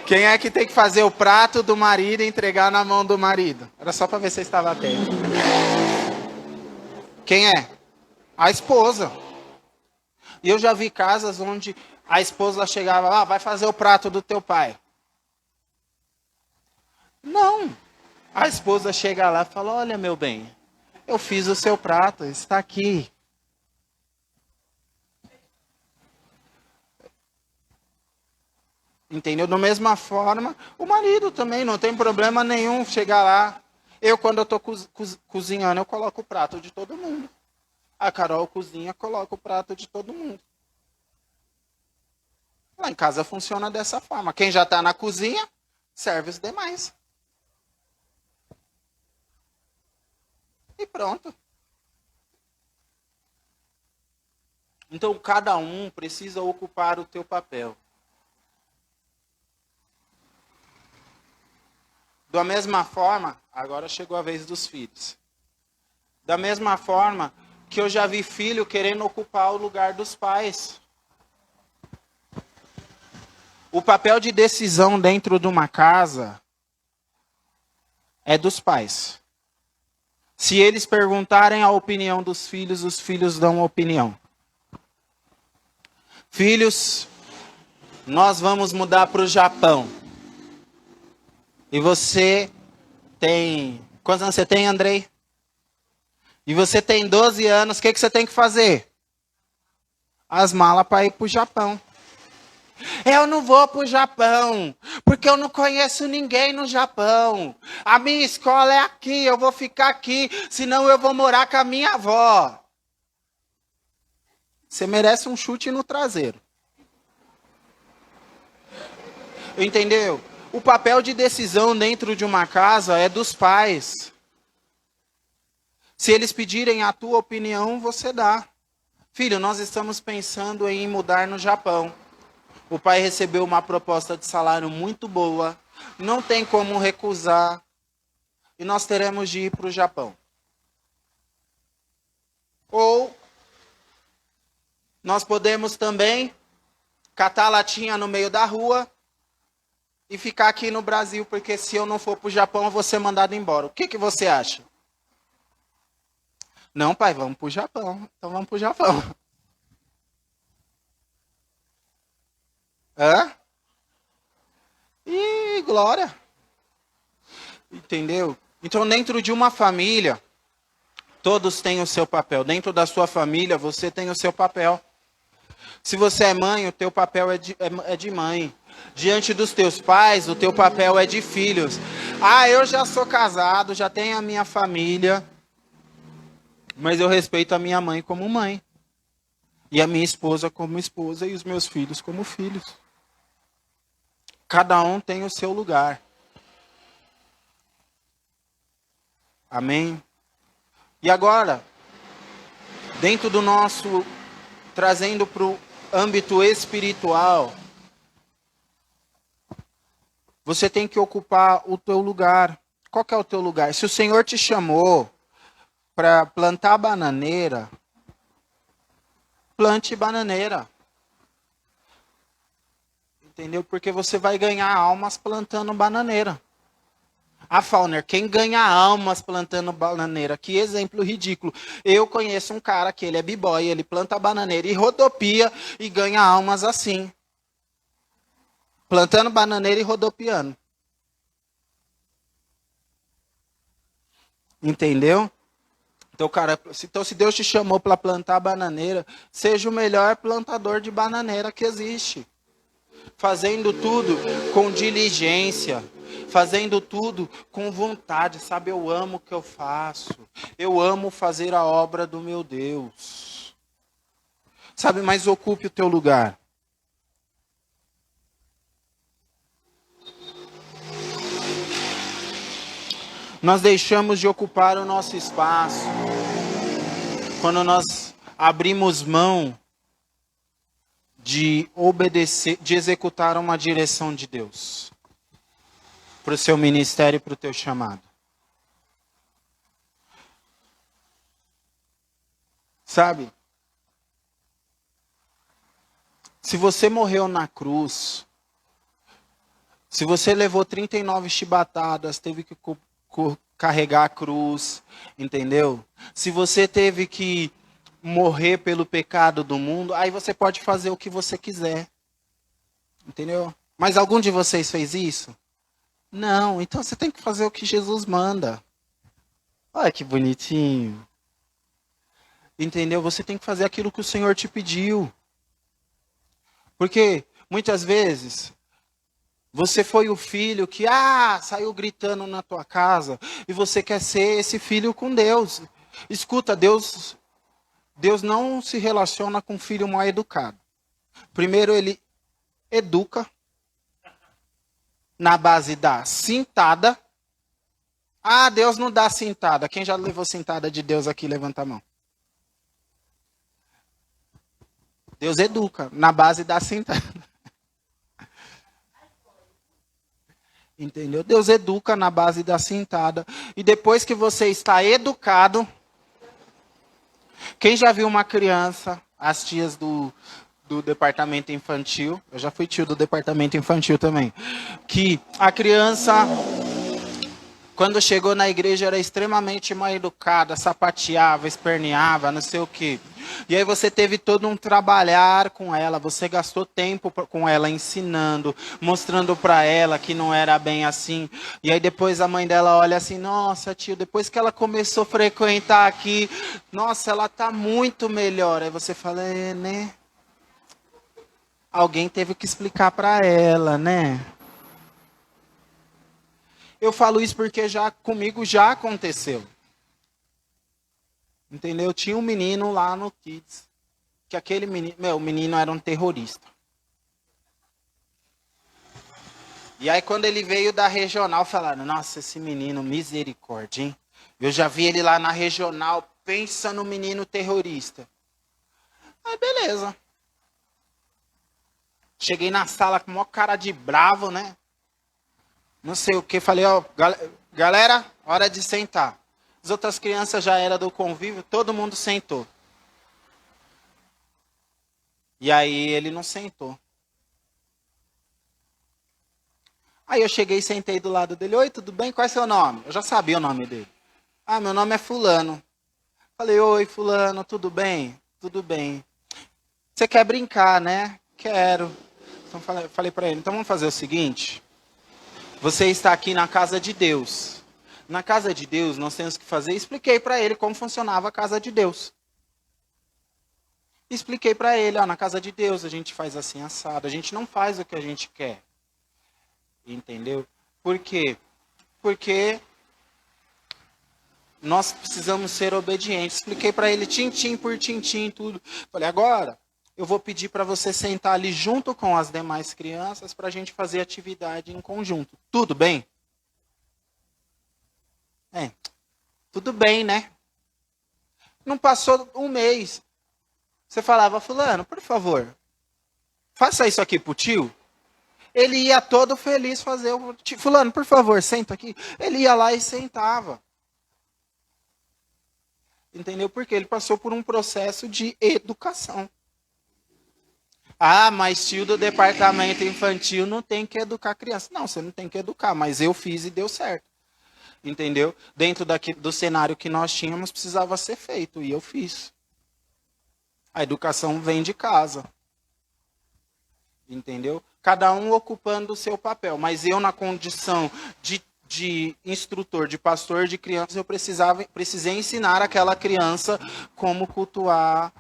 B: Quem é que tem que fazer o prato do marido e entregar na mão do marido? Era só para ver se você estava atento. Quem é? A esposa. E eu já vi casas onde a esposa chegava lá, vai fazer o prato do teu pai. Não. A esposa chega lá e fala: olha, meu bem, eu fiz o seu prato, está aqui. Entendeu? Da mesma forma, o marido também, não tem problema nenhum chegar lá. Eu, quando eu estou cozinhando, eu coloco o prato de todo mundo. A Carol cozinha, coloca o prato de todo mundo. Lá em casa funciona dessa forma. Quem já está na cozinha, serve os demais. E pronto. Então, cada um precisa ocupar o teu papel. Da mesma forma, agora chegou a vez dos filhos. Da mesma forma que eu já vi filho querendo ocupar o lugar dos pais. O papel de decisão dentro de uma casa é dos pais. Se eles perguntarem a opinião dos filhos, os filhos dão opinião. Filhos, nós vamos mudar para o Japão. E você tem... Quantos anos você tem, Andrei? E você tem 12 anos, o que você tem que fazer? As malas para ir para o Japão. Eu não vou para o Japão, porque eu não conheço ninguém no Japão. A minha escola é aqui, eu vou ficar aqui, senão eu vou morar com a minha avó. Você merece um chute no traseiro. Entendeu? O papel de decisão dentro de uma casa é dos pais. Se eles pedirem a tua opinião, você dá. Filho, nós estamos pensando em mudar no Japão. O pai recebeu uma proposta de salário muito boa. Não tem como recusar. E nós teremos de ir para o Japão. Ou nós podemos também catar a latinha no meio da rua e ficar aqui no Brasil, porque se eu não for para o Japão, eu vou ser mandado embora. O que você acha? Não, pai, vamos para o Japão. Então vamos para o Japão. Hã? Ih, glória. Entendeu? Então, dentro de uma família, todos têm o seu papel. Dentro da sua família, você tem o seu papel. Se você é mãe, o teu papel é de mãe. Diante dos teus pais, o teu papel é de filhos. Ah, eu já sou casado, já tenho a minha família, mas eu respeito a minha mãe como mãe. E a minha esposa como esposa e os meus filhos como filhos. Cada um tem o seu lugar. Amém? E agora, dentro do nosso, trazendo para o âmbito espiritual, você tem que ocupar o teu lugar. Qual que é o teu lugar? Se o Senhor te chamou para plantar bananeira, plante bananeira. Entendeu? Porque você vai ganhar almas plantando bananeira. Ah, Fauner, quem ganha almas plantando bananeira? Que exemplo ridículo. Eu conheço um cara que ele é b-boy, ele planta bananeira e rodopia e ganha almas assim. Plantando bananeira e rodopiando. Entendeu? Então, cara, se Deus te chamou para plantar bananeira, seja o melhor plantador de bananeira que existe. Fazendo tudo com diligência. Fazendo tudo com vontade. Sabe, eu amo o que eu faço. Eu amo fazer a obra do meu Deus. Sabe, mas ocupe o teu lugar. Nós deixamos de ocupar o nosso espaço quando nós abrimos mão de obedecer, de executar uma direção de Deus para o seu ministério e para o teu chamado. Sabe? Se você morreu na cruz, se você levou 39 chibatadas, teve que carregar a cruz, entendeu? Se você teve que morrer pelo pecado do mundo, aí você pode fazer o que você quiser. Entendeu? Mas algum de vocês fez isso? Não, então você tem que fazer o que Jesus manda. Olha que bonitinho. Entendeu? Você tem que fazer aquilo que o Senhor te pediu. Porque muitas vezes você foi o filho que saiu gritando na tua casa e você quer ser esse filho com Deus. Escuta, Deus não se relaciona com filho mal educado. Primeiro ele educa na base da cintada. Ah, Deus não dá cintada. Quem já levou cintada de Deus aqui, levanta a mão. Deus educa na base da cintada. Entendeu? Deus educa na base da cintada. E depois que você está educado, quem já viu uma criança, as tias do departamento infantil, eu já fui tio do departamento infantil também, que a criança, quando chegou na igreja, era extremamente mal educada, sapateava, esperneava, não sei o quê. E aí você teve todo um trabalhar com ela, você gastou tempo com ela, ensinando, mostrando para ela que não era bem assim. E aí depois a mãe dela olha assim, nossa tio, depois que ela começou a frequentar aqui, nossa, ela tá muito melhor. Aí você fala, né? Alguém teve que explicar para ela, né? Eu falo isso porque comigo já aconteceu. Entendeu? Tinha um menino lá no Kids, que aquele menino, o menino era um terrorista. E aí quando ele veio da regional, falaram, nossa, esse menino, misericórdia, hein? Eu já vi ele lá na regional, pensa no menino terrorista. Aí beleza. Cheguei na sala com o maior cara de bravo, né? Não sei o que, falei, ó, galera, hora de sentar. As outras crianças já eram do convívio, todo mundo sentou. E aí ele não sentou. Aí eu cheguei e sentei do lado dele. Oi, tudo bem? Qual é seu nome? Eu já sabia o nome dele. Ah, meu nome é fulano. Falei, oi, fulano, tudo bem? Tudo bem. Você quer brincar, né? Quero. Então falei para ele, então vamos fazer o seguinte. Você está aqui na casa de Deus. Na casa de Deus, nós temos que fazer. Expliquei para ele como funcionava a casa de Deus. Expliquei para ele, ó, na casa de Deus a gente faz assim assado. A gente não faz o que a gente quer. Entendeu? Por quê? Porque nós precisamos ser obedientes. Expliquei para ele tintim por tintim, tudo. Falei, agora eu vou pedir para você sentar ali junto com as demais crianças para a gente fazer atividade em conjunto. Tudo bem? Tudo bem, né? Não passou um mês. Você falava, fulano, por favor, faça isso aqui pro tio. Ele ia todo feliz fazer o tio. Fulano, por favor, senta aqui. Ele ia lá e sentava. Entendeu? Porque ele passou por um processo de educação. Ah, mas tio do departamento infantil não tem que educar criança. Não, você não tem que educar, mas eu fiz e deu certo. Entendeu? Dentro do cenário que nós tínhamos, precisava ser feito, e eu fiz. A educação vem de casa. Entendeu? Cada um ocupando o seu papel. Mas eu, na condição de instrutor, de pastor de crianças, eu precisei ensinar aquela criança como cultuar,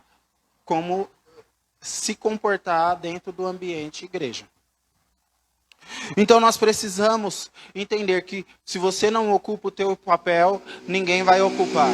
B: como se comportar dentro do ambiente igreja. Então nós precisamos entender que se você não ocupa o teu papel, ninguém vai ocupar.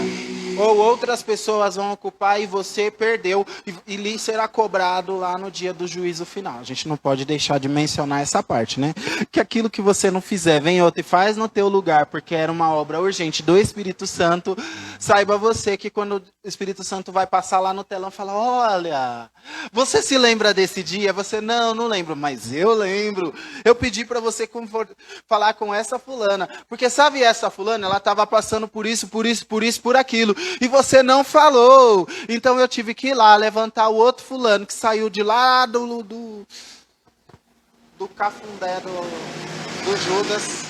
B: Ou outras pessoas vão ocupar e você perdeu e lhe será cobrado lá no dia do juízo final. A gente não pode deixar de mencionar essa parte, né? Que aquilo que você não fizer, vem outro e faz no teu lugar, porque era uma obra urgente do Espírito Santo. Saiba você que quando o Espírito Santo vai passar lá no telão, fala, olha, você se lembra desse dia? Você, não lembro, mas eu lembro. Eu pedi para você falar com essa fulana, porque sabe essa fulana, ela estava passando por isso, por aquilo, e você não falou. Então eu tive que ir lá levantar o outro fulano que saiu de lá do cafundé do Judas.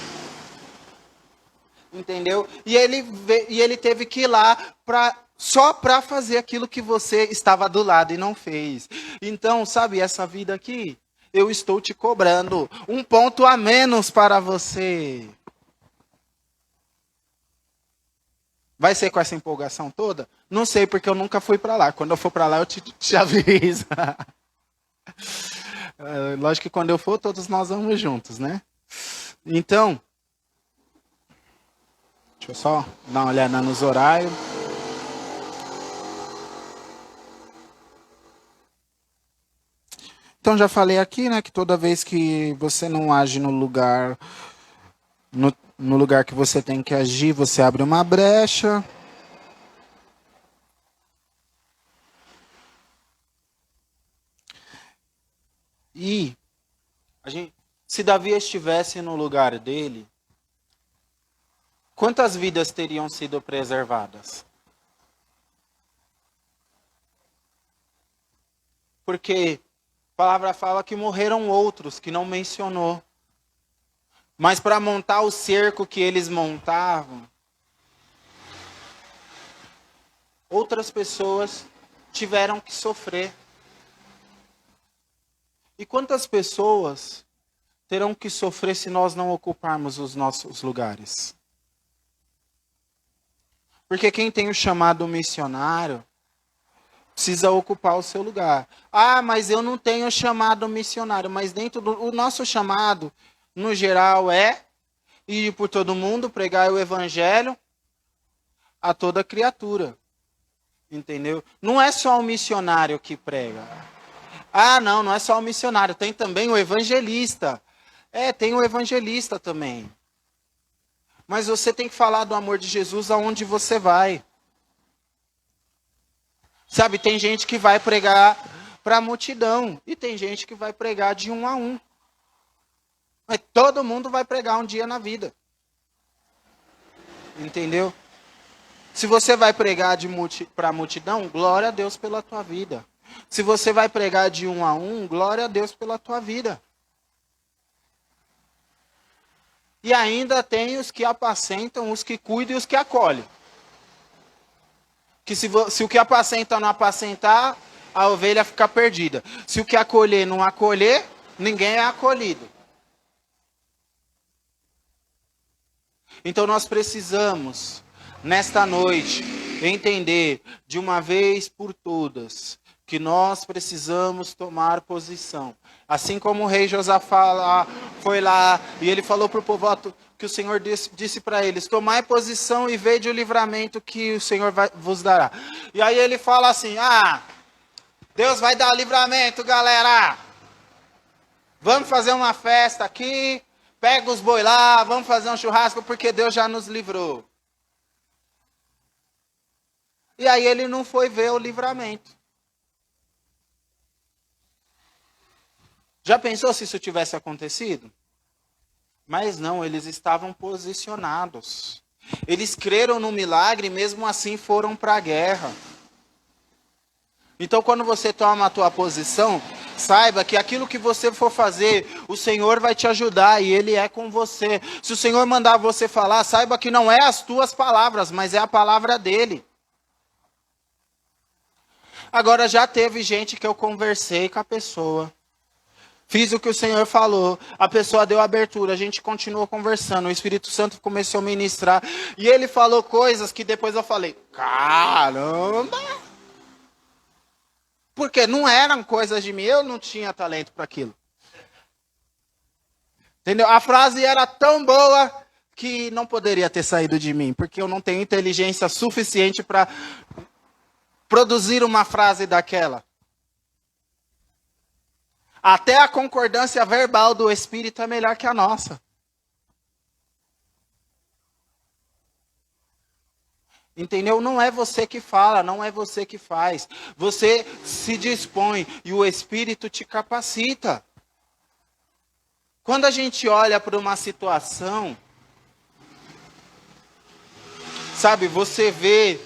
B: Entendeu? E ele teve que ir lá só para fazer aquilo que você estava do lado e não fez. Então, sabe, essa vida aqui, eu estou te cobrando um ponto a menos para você. Vai ser com essa empolgação toda? Não sei, porque eu nunca fui para lá. Quando eu for para lá, eu te aviso. Lógico que quando eu for, todos nós vamos juntos, né? Então, deixa eu só dar uma olhada nos horários. Então, já falei aqui, né, que toda vez que você não age no lugar que você tem que agir, você abre uma brecha. E se Davi estivesse no lugar dele, quantas vidas teriam sido preservadas? Porque a palavra fala que morreram outros, que não mencionou. Mas para montar o cerco que eles montavam, outras pessoas tiveram que sofrer. E quantas pessoas terão que sofrer se nós não ocuparmos os nossos lugares? Porque quem tem o chamado missionário precisa ocupar o seu lugar. Ah, mas eu não tenho chamado missionário. Mas dentro do nosso chamado, no geral, é ir por todo mundo, pregar o evangelho a toda criatura. Entendeu? Não é só o missionário que prega. Ah, não é só o missionário. Tem também o evangelista. Tem o evangelista também. Mas você tem que falar do amor de Jesus aonde você vai. Sabe, tem gente que vai pregar para a multidão. E tem gente que vai pregar de 1 a 1. Mas todo mundo vai pregar um dia na vida. Entendeu? Se você vai pregar para a multidão, glória a Deus pela tua vida. Se você vai pregar de 1 a 1, glória a Deus pela tua vida. E ainda tem os que apacentam, os que cuidam e os que acolhem. Que se o que apacenta não apacentar, a ovelha fica perdida. Se o que acolher não acolher, ninguém é acolhido. Então nós precisamos, nesta noite, entender de uma vez por todas que nós precisamos tomar posição. Assim como o rei Josafá foi lá e ele falou para o povo que o Senhor disse para eles: tomai posição e vede o livramento que o Senhor vos dará. E aí ele fala assim: Deus vai dar livramento, galera. Vamos fazer uma festa aqui, pega os boi lá, vamos fazer um churrasco porque Deus já nos livrou. E aí ele não foi ver o livramento. Já pensou se isso tivesse acontecido? Mas não, eles estavam posicionados. Eles creram no milagre e mesmo assim foram para a guerra. Então quando você toma a tua posição, saiba que aquilo que você for fazer, o Senhor vai te ajudar e Ele é com você. Se o Senhor mandar você falar, saiba que não é as tuas palavras, mas é a palavra dEle. Agora já teve gente que eu conversei com a pessoa. Fiz o que o Senhor falou, a pessoa deu abertura, a gente continuou conversando, o Espírito Santo começou a ministrar, e ele falou coisas que depois eu falei: caramba! Porque não eram coisas de mim, eu não tinha talento para aquilo. Entendeu? A frase era tão boa que não poderia ter saído de mim, porque eu não tenho inteligência suficiente para produzir uma frase daquela. Até a concordância verbal do Espírito é melhor que a nossa. Entendeu? Não é você que fala, não é você que faz. Você se dispõe e o Espírito te capacita. Quando a gente olha para uma situação, sabe, você vê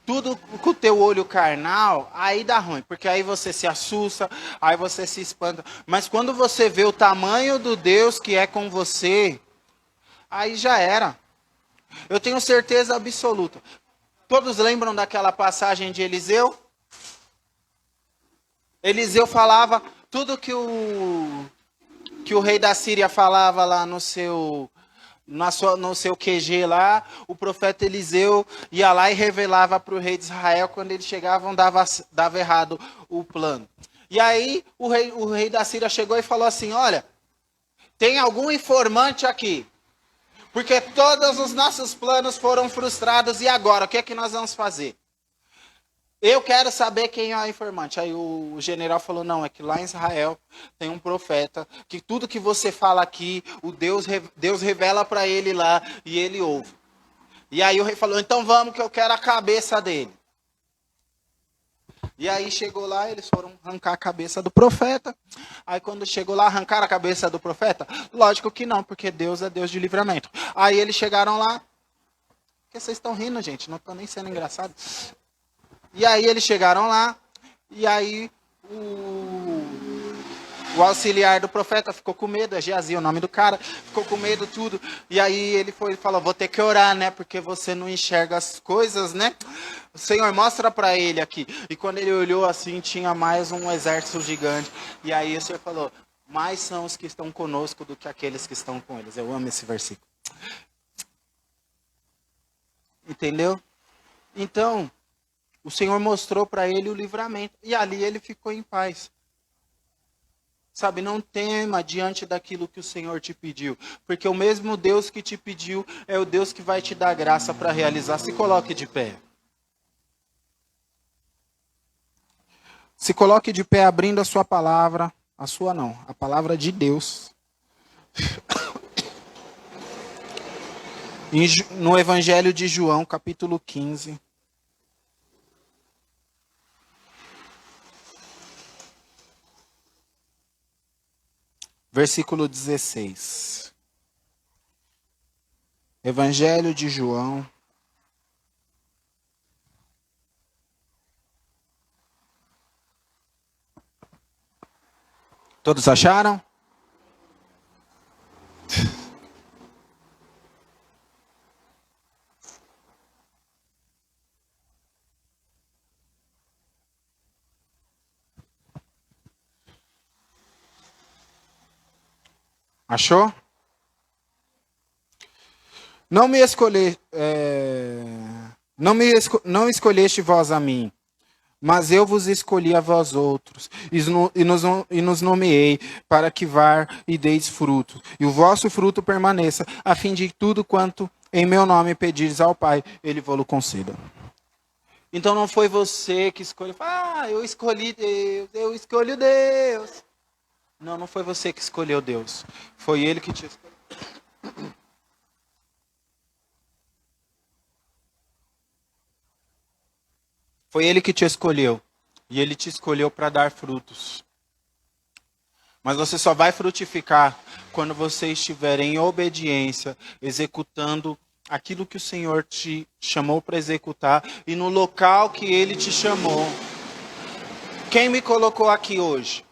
B: tudo com o teu olho carnal, aí dá ruim, porque aí você se assusta, aí você se espanta. Mas quando você vê o tamanho do Deus que é com você, aí já era. Eu tenho certeza absoluta. Todos lembram daquela passagem de Eliseu? Eliseu falava tudo que o rei da Síria falava lá no seu QG lá, o profeta Eliseu ia lá e revelava para o rei de Israel. Quando eles chegavam, dava errado o plano. E aí o rei da Síria chegou e falou assim: olha, tem algum informante aqui, porque todos os nossos planos foram frustrados, e agora, o que é que nós vamos fazer? Eu quero saber quem é o informante. Aí o general falou: não, é que lá em Israel tem um profeta, que tudo que você fala aqui, Deus revela para ele lá, e ele ouve. E aí o rei falou: então vamos que eu quero a cabeça dele. E aí chegou lá, eles foram arrancar a cabeça do profeta. Aí quando chegou lá, arrancaram a cabeça do profeta? Lógico que não, porque Deus é Deus de livramento. Aí eles chegaram lá. Por que vocês estão rindo, gente? Não estou nem sendo engraçado. E aí eles chegaram lá. E aí o auxiliar do profeta ficou com medo, é Geazi o nome do cara, ficou com medo, tudo. E aí ele foi e falou, vou ter que orar, né? Porque você não enxerga as coisas, né? O Senhor, mostra para ele aqui. E quando ele olhou assim, tinha mais um exército gigante. E aí o Senhor falou, mais são os que estão conosco do que aqueles que estão com eles. Eu amo esse versículo. Entendeu? Então, o Senhor mostrou para ele o livramento. E ali ele ficou em paz. Sabe, não tema diante daquilo que o Senhor te pediu. Porque o mesmo Deus que te pediu é o Deus que vai te dar graça para realizar. Se coloque de pé. Se coloque de pé abrindo a sua palavra. A sua não, a palavra de Deus. No Evangelho de João, capítulo 15. Versículo 16. Evangelho de João. Todos acharam? Achou? Não escolheste vós a mim, mas eu vos escolhi a vós outros, e nos nomeei, para que vá e deis fruto, e o vosso fruto permaneça, a fim de tudo quanto em meu nome pedires ao Pai, Ele vos conceda. Então não foi você que escolheu, eu escolhi Deus, eu escolho Deus. Não, não foi você que escolheu Deus, foi Ele que te escolheu. Foi Ele que te escolheu. E Ele te escolheu para dar frutos. Mas você só vai frutificar quando você estiver em obediência, executando aquilo que o Senhor te chamou para executar e no local que Ele te chamou. Quem me colocou aqui hoje?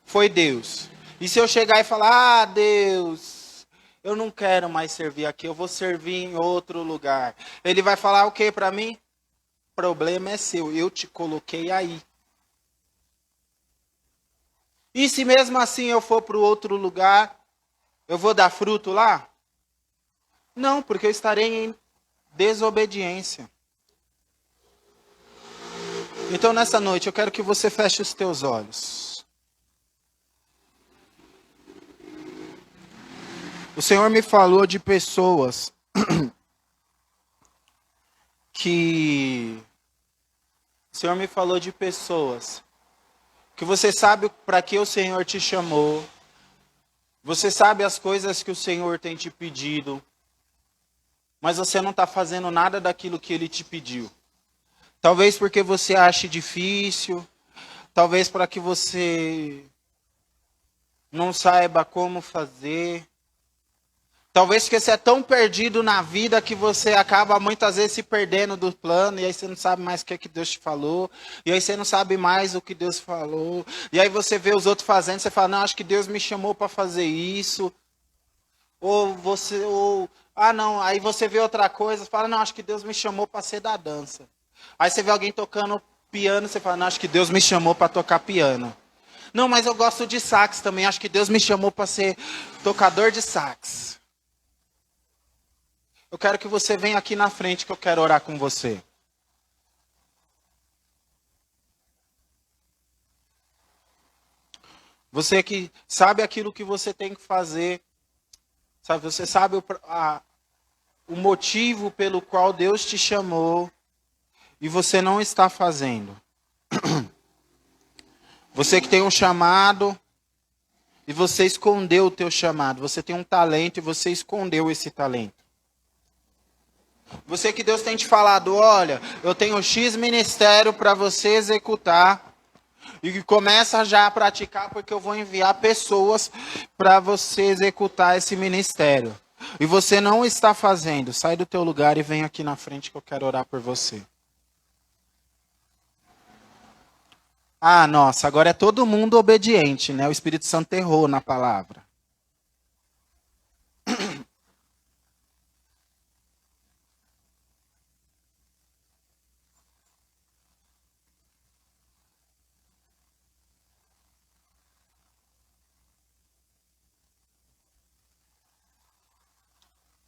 B: Foi Deus. E se eu chegar e falar, Deus, eu não quero mais servir aqui, eu vou servir em outro lugar. Ele vai falar o que para mim? O problema é seu, eu te coloquei aí. E se mesmo assim eu for para o outro lugar, eu vou dar fruto lá? Não, porque eu estarei em desobediência. Então nessa noite eu quero que você feche os teus olhos. O Senhor me falou de pessoas que você sabe para que o Senhor te chamou. Você sabe as coisas que o Senhor tem te pedido. Mas você não está fazendo nada daquilo que Ele te pediu. Talvez porque você ache difícil. Talvez para que você não saiba como fazer. Talvez porque você é tão perdido na vida que você acaba muitas vezes se perdendo do plano. E aí você não sabe mais o que é que Deus te falou. E aí você não sabe mais o que Deus falou. E aí você vê os outros fazendo. Você fala, não, acho que Deus me chamou para fazer isso. Não. Aí você vê outra coisa. Fala, não, acho que Deus me chamou para ser da dança. Aí você vê alguém tocando piano. Você fala, não, acho que Deus me chamou para tocar piano. Não, mas eu gosto de sax também. Acho que Deus me chamou para ser tocador de sax. Eu quero que você venha aqui na frente que eu quero orar com você. Você que sabe aquilo que você tem que fazer. Sabe, você sabe o motivo pelo qual Deus te chamou e você não está fazendo. Você que tem um chamado e você escondeu o teu chamado. Você tem um talento e você escondeu esse talento. Você que Deus tem te falado, olha, eu tenho X ministério para você executar. E começa já a praticar, porque eu vou enviar pessoas para você executar esse ministério. E você não está fazendo. Sai do teu lugar e vem aqui na frente que eu quero orar por você. Ah, nossa, agora é todo mundo obediente, né? O Espírito Santo errou na palavra.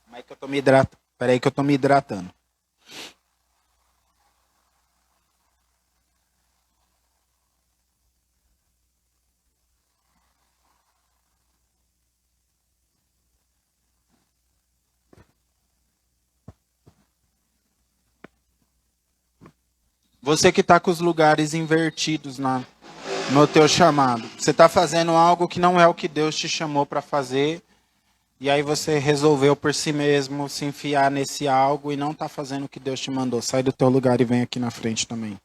B: Peraí que eu tô me hidratando. Você que está com os lugares invertidos no teu chamado. Você está fazendo algo que não é o que Deus te chamou para fazer. E aí você resolveu por si mesmo se enfiar nesse algo e não está fazendo o que Deus te mandou. Sai do teu lugar e vem aqui na frente também.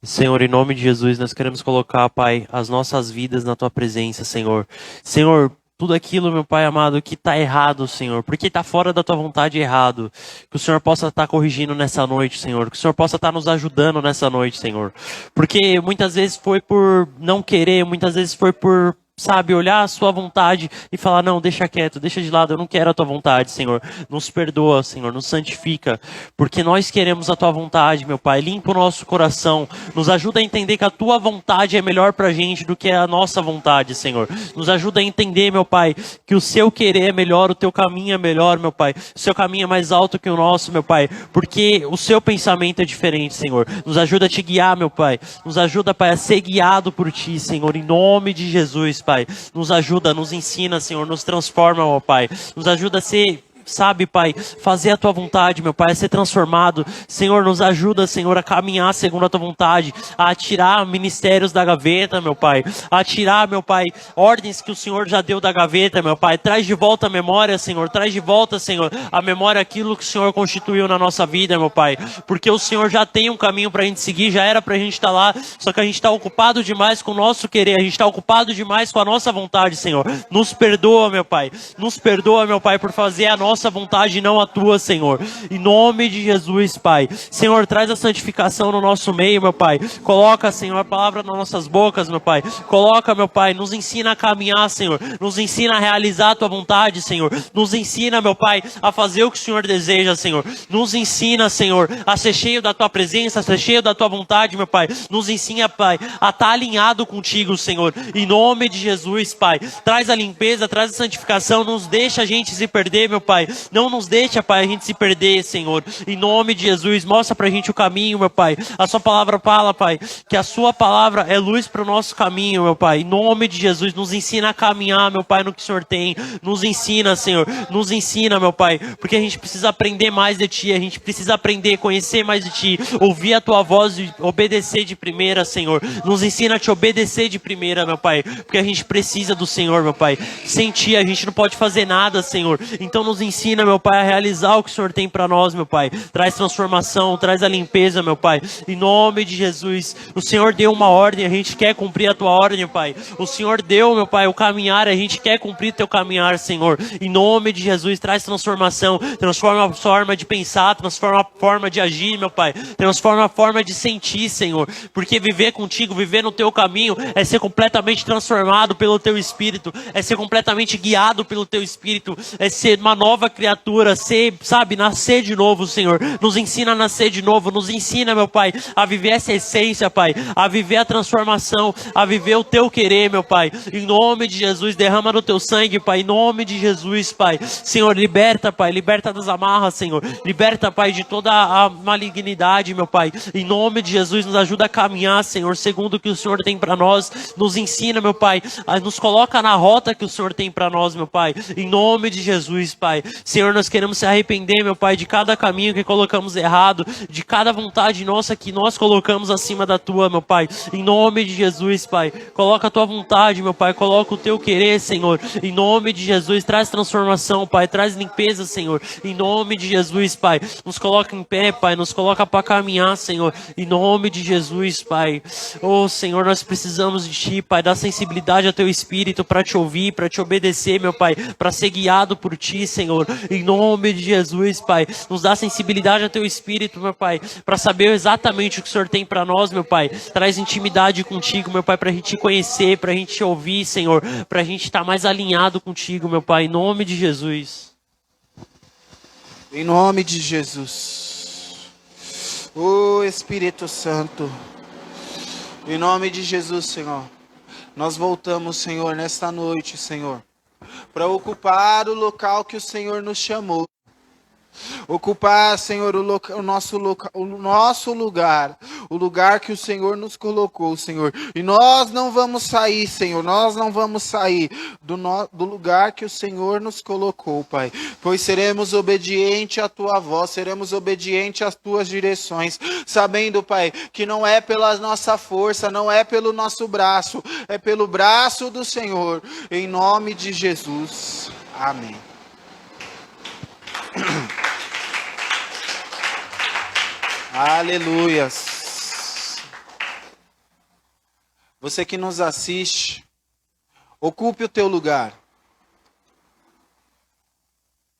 C: Senhor, em nome de Jesus, nós queremos colocar, Pai, as nossas vidas na Tua presença, Senhor. Senhor, tudo aquilo, meu Pai amado, que está errado, Senhor, porque está fora da Tua vontade errado, que o Senhor possa estar corrigindo nessa noite, Senhor, que o Senhor possa estar nos ajudando nessa noite, Senhor. Porque muitas vezes foi por não querer, muitas vezes foi por, sabe, olhar a sua vontade e falar, não, deixa quieto, deixa de lado, eu não quero a tua vontade, Senhor. Nos perdoa, Senhor, nos santifica, porque nós queremos a tua vontade, meu Pai. Limpa o nosso coração, nos ajuda a entender que a tua vontade é melhor pra gente do que a nossa vontade, Senhor. Nos ajuda a entender, meu Pai, que o seu querer é melhor, o teu caminho é melhor, meu Pai. O seu caminho é mais alto que o nosso, meu Pai, porque o seu pensamento é diferente, Senhor. Nos ajuda a te guiar, meu Pai. Nos ajuda, Pai, a ser guiado por ti, Senhor, em nome de Jesus, Pai. Nos ajuda, nos ensina, Senhor, nos transforma, ó Pai. Nos ajuda a ser, sabe, Pai, fazer a Tua vontade, meu Pai, a ser transformado. Senhor, nos ajuda, Senhor, a caminhar segundo a Tua vontade, a tirar ministérios da gaveta, meu Pai, a tirar, meu Pai, ordens que o Senhor já deu da gaveta, meu Pai. Traz de volta a memória, Senhor, traz de volta, Senhor, a memória aquilo que o Senhor constituiu na nossa vida, meu Pai, porque o Senhor já tem um caminho pra gente seguir, já era pra gente estar lá, só que a gente está ocupado demais com o nosso querer, a gente está ocupado demais com a nossa vontade, Senhor. Nos perdoa, meu Pai, nos perdoa, meu Pai, por fazer a nossa vontade e não a Tua, Senhor. Em nome de Jesus, Pai. Senhor, traz a santificação no nosso meio, meu Pai. Coloca, Senhor, a palavra nas nossas bocas, meu Pai. Coloca, meu Pai, nos ensina a caminhar, Senhor. Nos ensina a realizar a Tua vontade, Senhor. Nos ensina, meu Pai, a fazer o que o Senhor deseja, Senhor. Nos ensina, Senhor, a ser cheio da Tua presença, a ser cheio da Tua vontade, meu Pai. Nos ensina, Pai, a estar alinhado contigo, Senhor. Em nome de Jesus, Pai. Traz a limpeza, traz a santificação. Nos deixa a gente se perder, meu Pai. Não nos deixa, Pai, a gente se perder, Senhor. Em nome de Jesus, mostra pra gente o caminho, meu Pai. A Sua palavra fala, Pai, que a Sua palavra é luz pro nosso caminho, meu Pai. Em nome de Jesus, nos ensina a caminhar, meu Pai, no que o Senhor tem. Nos ensina, Senhor. Nos ensina, meu Pai, porque a gente precisa aprender mais de Ti. A gente precisa aprender, conhecer mais de Ti. Ouvir a Tua voz e obedecer de primeira, Senhor. Nos ensina a Te obedecer de primeira, meu Pai, porque a gente precisa do Senhor, meu Pai. Sem Ti a gente não pode fazer nada, Senhor. Então nos ensina, meu Pai, a realizar o que o Senhor tem para nós, meu Pai. Traz transformação, traz a limpeza, meu Pai. Em nome de Jesus. O Senhor deu uma ordem, a gente quer cumprir a Tua ordem, Pai. O Senhor deu, meu Pai, o caminhar, a gente quer cumprir Teu caminhar, Senhor. Em nome de Jesus, traz transformação. Transforma a forma de pensar, transforma a forma de agir, meu Pai. Transforma a forma de sentir, Senhor. Porque viver contigo, viver no Teu caminho, é ser completamente transformado pelo Teu Espírito. É ser completamente guiado pelo Teu Espírito. É ser uma nova nova criatura, ser, sabe, nascer de novo, Senhor. Nos ensina a nascer de novo, nos ensina, meu Pai, a viver essa essência, Pai, a viver a transformação, a viver o Teu querer, meu Pai. Em nome de Jesus, derrama no Teu sangue, Pai, em nome de Jesus, Pai. Senhor, liberta, Pai, liberta das amarras, Senhor. Liberta, Pai, de toda a malignidade, meu Pai. Em nome de Jesus, nos ajuda a caminhar, Senhor, segundo o que o Senhor tem para nós. Nos ensina, meu Pai, nos coloca na rota que o Senhor tem para nós, meu Pai. Em nome de Jesus, Pai. Senhor, nós queremos se arrepender, meu Pai, de cada caminho que colocamos errado, de cada vontade nossa que nós colocamos acima da Tua, meu Pai. Em nome de Jesus, Pai. Coloca a Tua vontade, meu Pai. Coloca o Teu querer, Senhor. Em nome de Jesus, traz transformação, Pai. Traz limpeza, Senhor. Em nome de Jesus, Pai. Nos coloca em pé, Pai. Nos coloca para caminhar, Senhor. Em nome de Jesus, Pai. Oh, Senhor, nós precisamos de Ti, Pai. Dá sensibilidade ao Teu Espírito para Te ouvir, para Te obedecer, meu Pai. Para ser guiado por Ti, Senhor. Em nome de Jesus, Pai. Nos dá sensibilidade ao Teu Espírito, meu Pai. Para saber exatamente o que o Senhor tem para nós, meu Pai. Traz intimidade contigo, meu Pai, para a gente Te conhecer, para a gente Te ouvir, Senhor. Para a gente estar mais alinhado contigo, meu Pai. Em nome de Jesus.
B: Em nome de Jesus. Ô Espírito Santo. Em nome de Jesus, Senhor. Nós voltamos, Senhor, nesta noite, Senhor, para ocupar o local que o Senhor nos chamou. Ocupar, Senhor, o nosso lugar, o lugar que o Senhor nos colocou, Senhor. E nós não vamos sair, Senhor, nós não vamos sair do lugar que o Senhor nos colocou, Pai. Pois seremos obedientes à Tua voz, seremos obedientes às Tuas direções, sabendo, Pai, que não é pela nossa força, não é pelo nosso braço, é pelo braço do Senhor. Em nome de Jesus. Amém. Aleluias. Você que nos assiste, ocupe o teu lugar.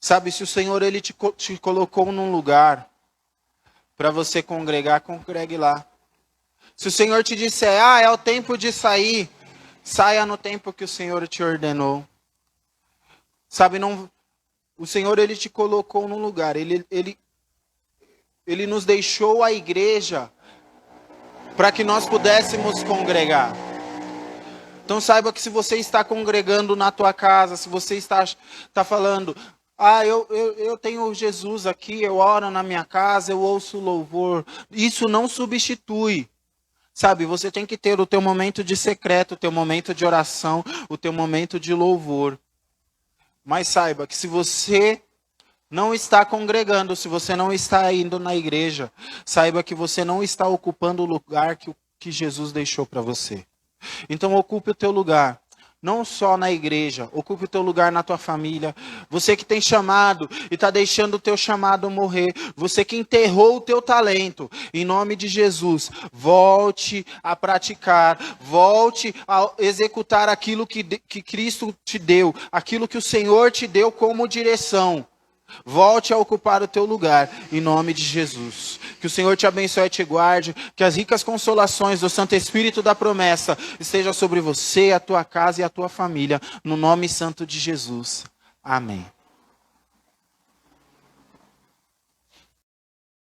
B: Sabe, se o Senhor ele te colocou num lugar para você congregar, congregue lá. Se o Senhor te disser, é o tempo de sair, saia no tempo que o Senhor te ordenou. Sabe, não, o Senhor ele te colocou num lugar, Ele nos deixou a igreja para que nós pudéssemos congregar. Então saiba que se você está congregando na tua casa, se você está falando, eu tenho Jesus aqui, eu oro na minha casa, eu ouço louvor. Isso não substitui. Sabe, você tem que ter o teu momento de secreto, o teu momento de oração, o teu momento de louvor. Mas saiba que se você não está congregando, se você não está indo na igreja, saiba que você não está ocupando o lugar que Jesus deixou para você. Então ocupe o teu lugar, não só na igreja, ocupe o teu lugar na tua família. Você que tem chamado e está deixando o teu chamado morrer, você que enterrou o teu talento, em nome de Jesus, volte a praticar, volte a executar aquilo que Cristo te deu, aquilo que o Senhor te deu como direção. Volte a ocupar o teu lugar, em nome de Jesus. Que o Senhor te abençoe e te guarde. Que as ricas consolações do Santo Espírito da promessa estejam sobre você, a tua casa e a tua família. No nome santo de Jesus. Amém.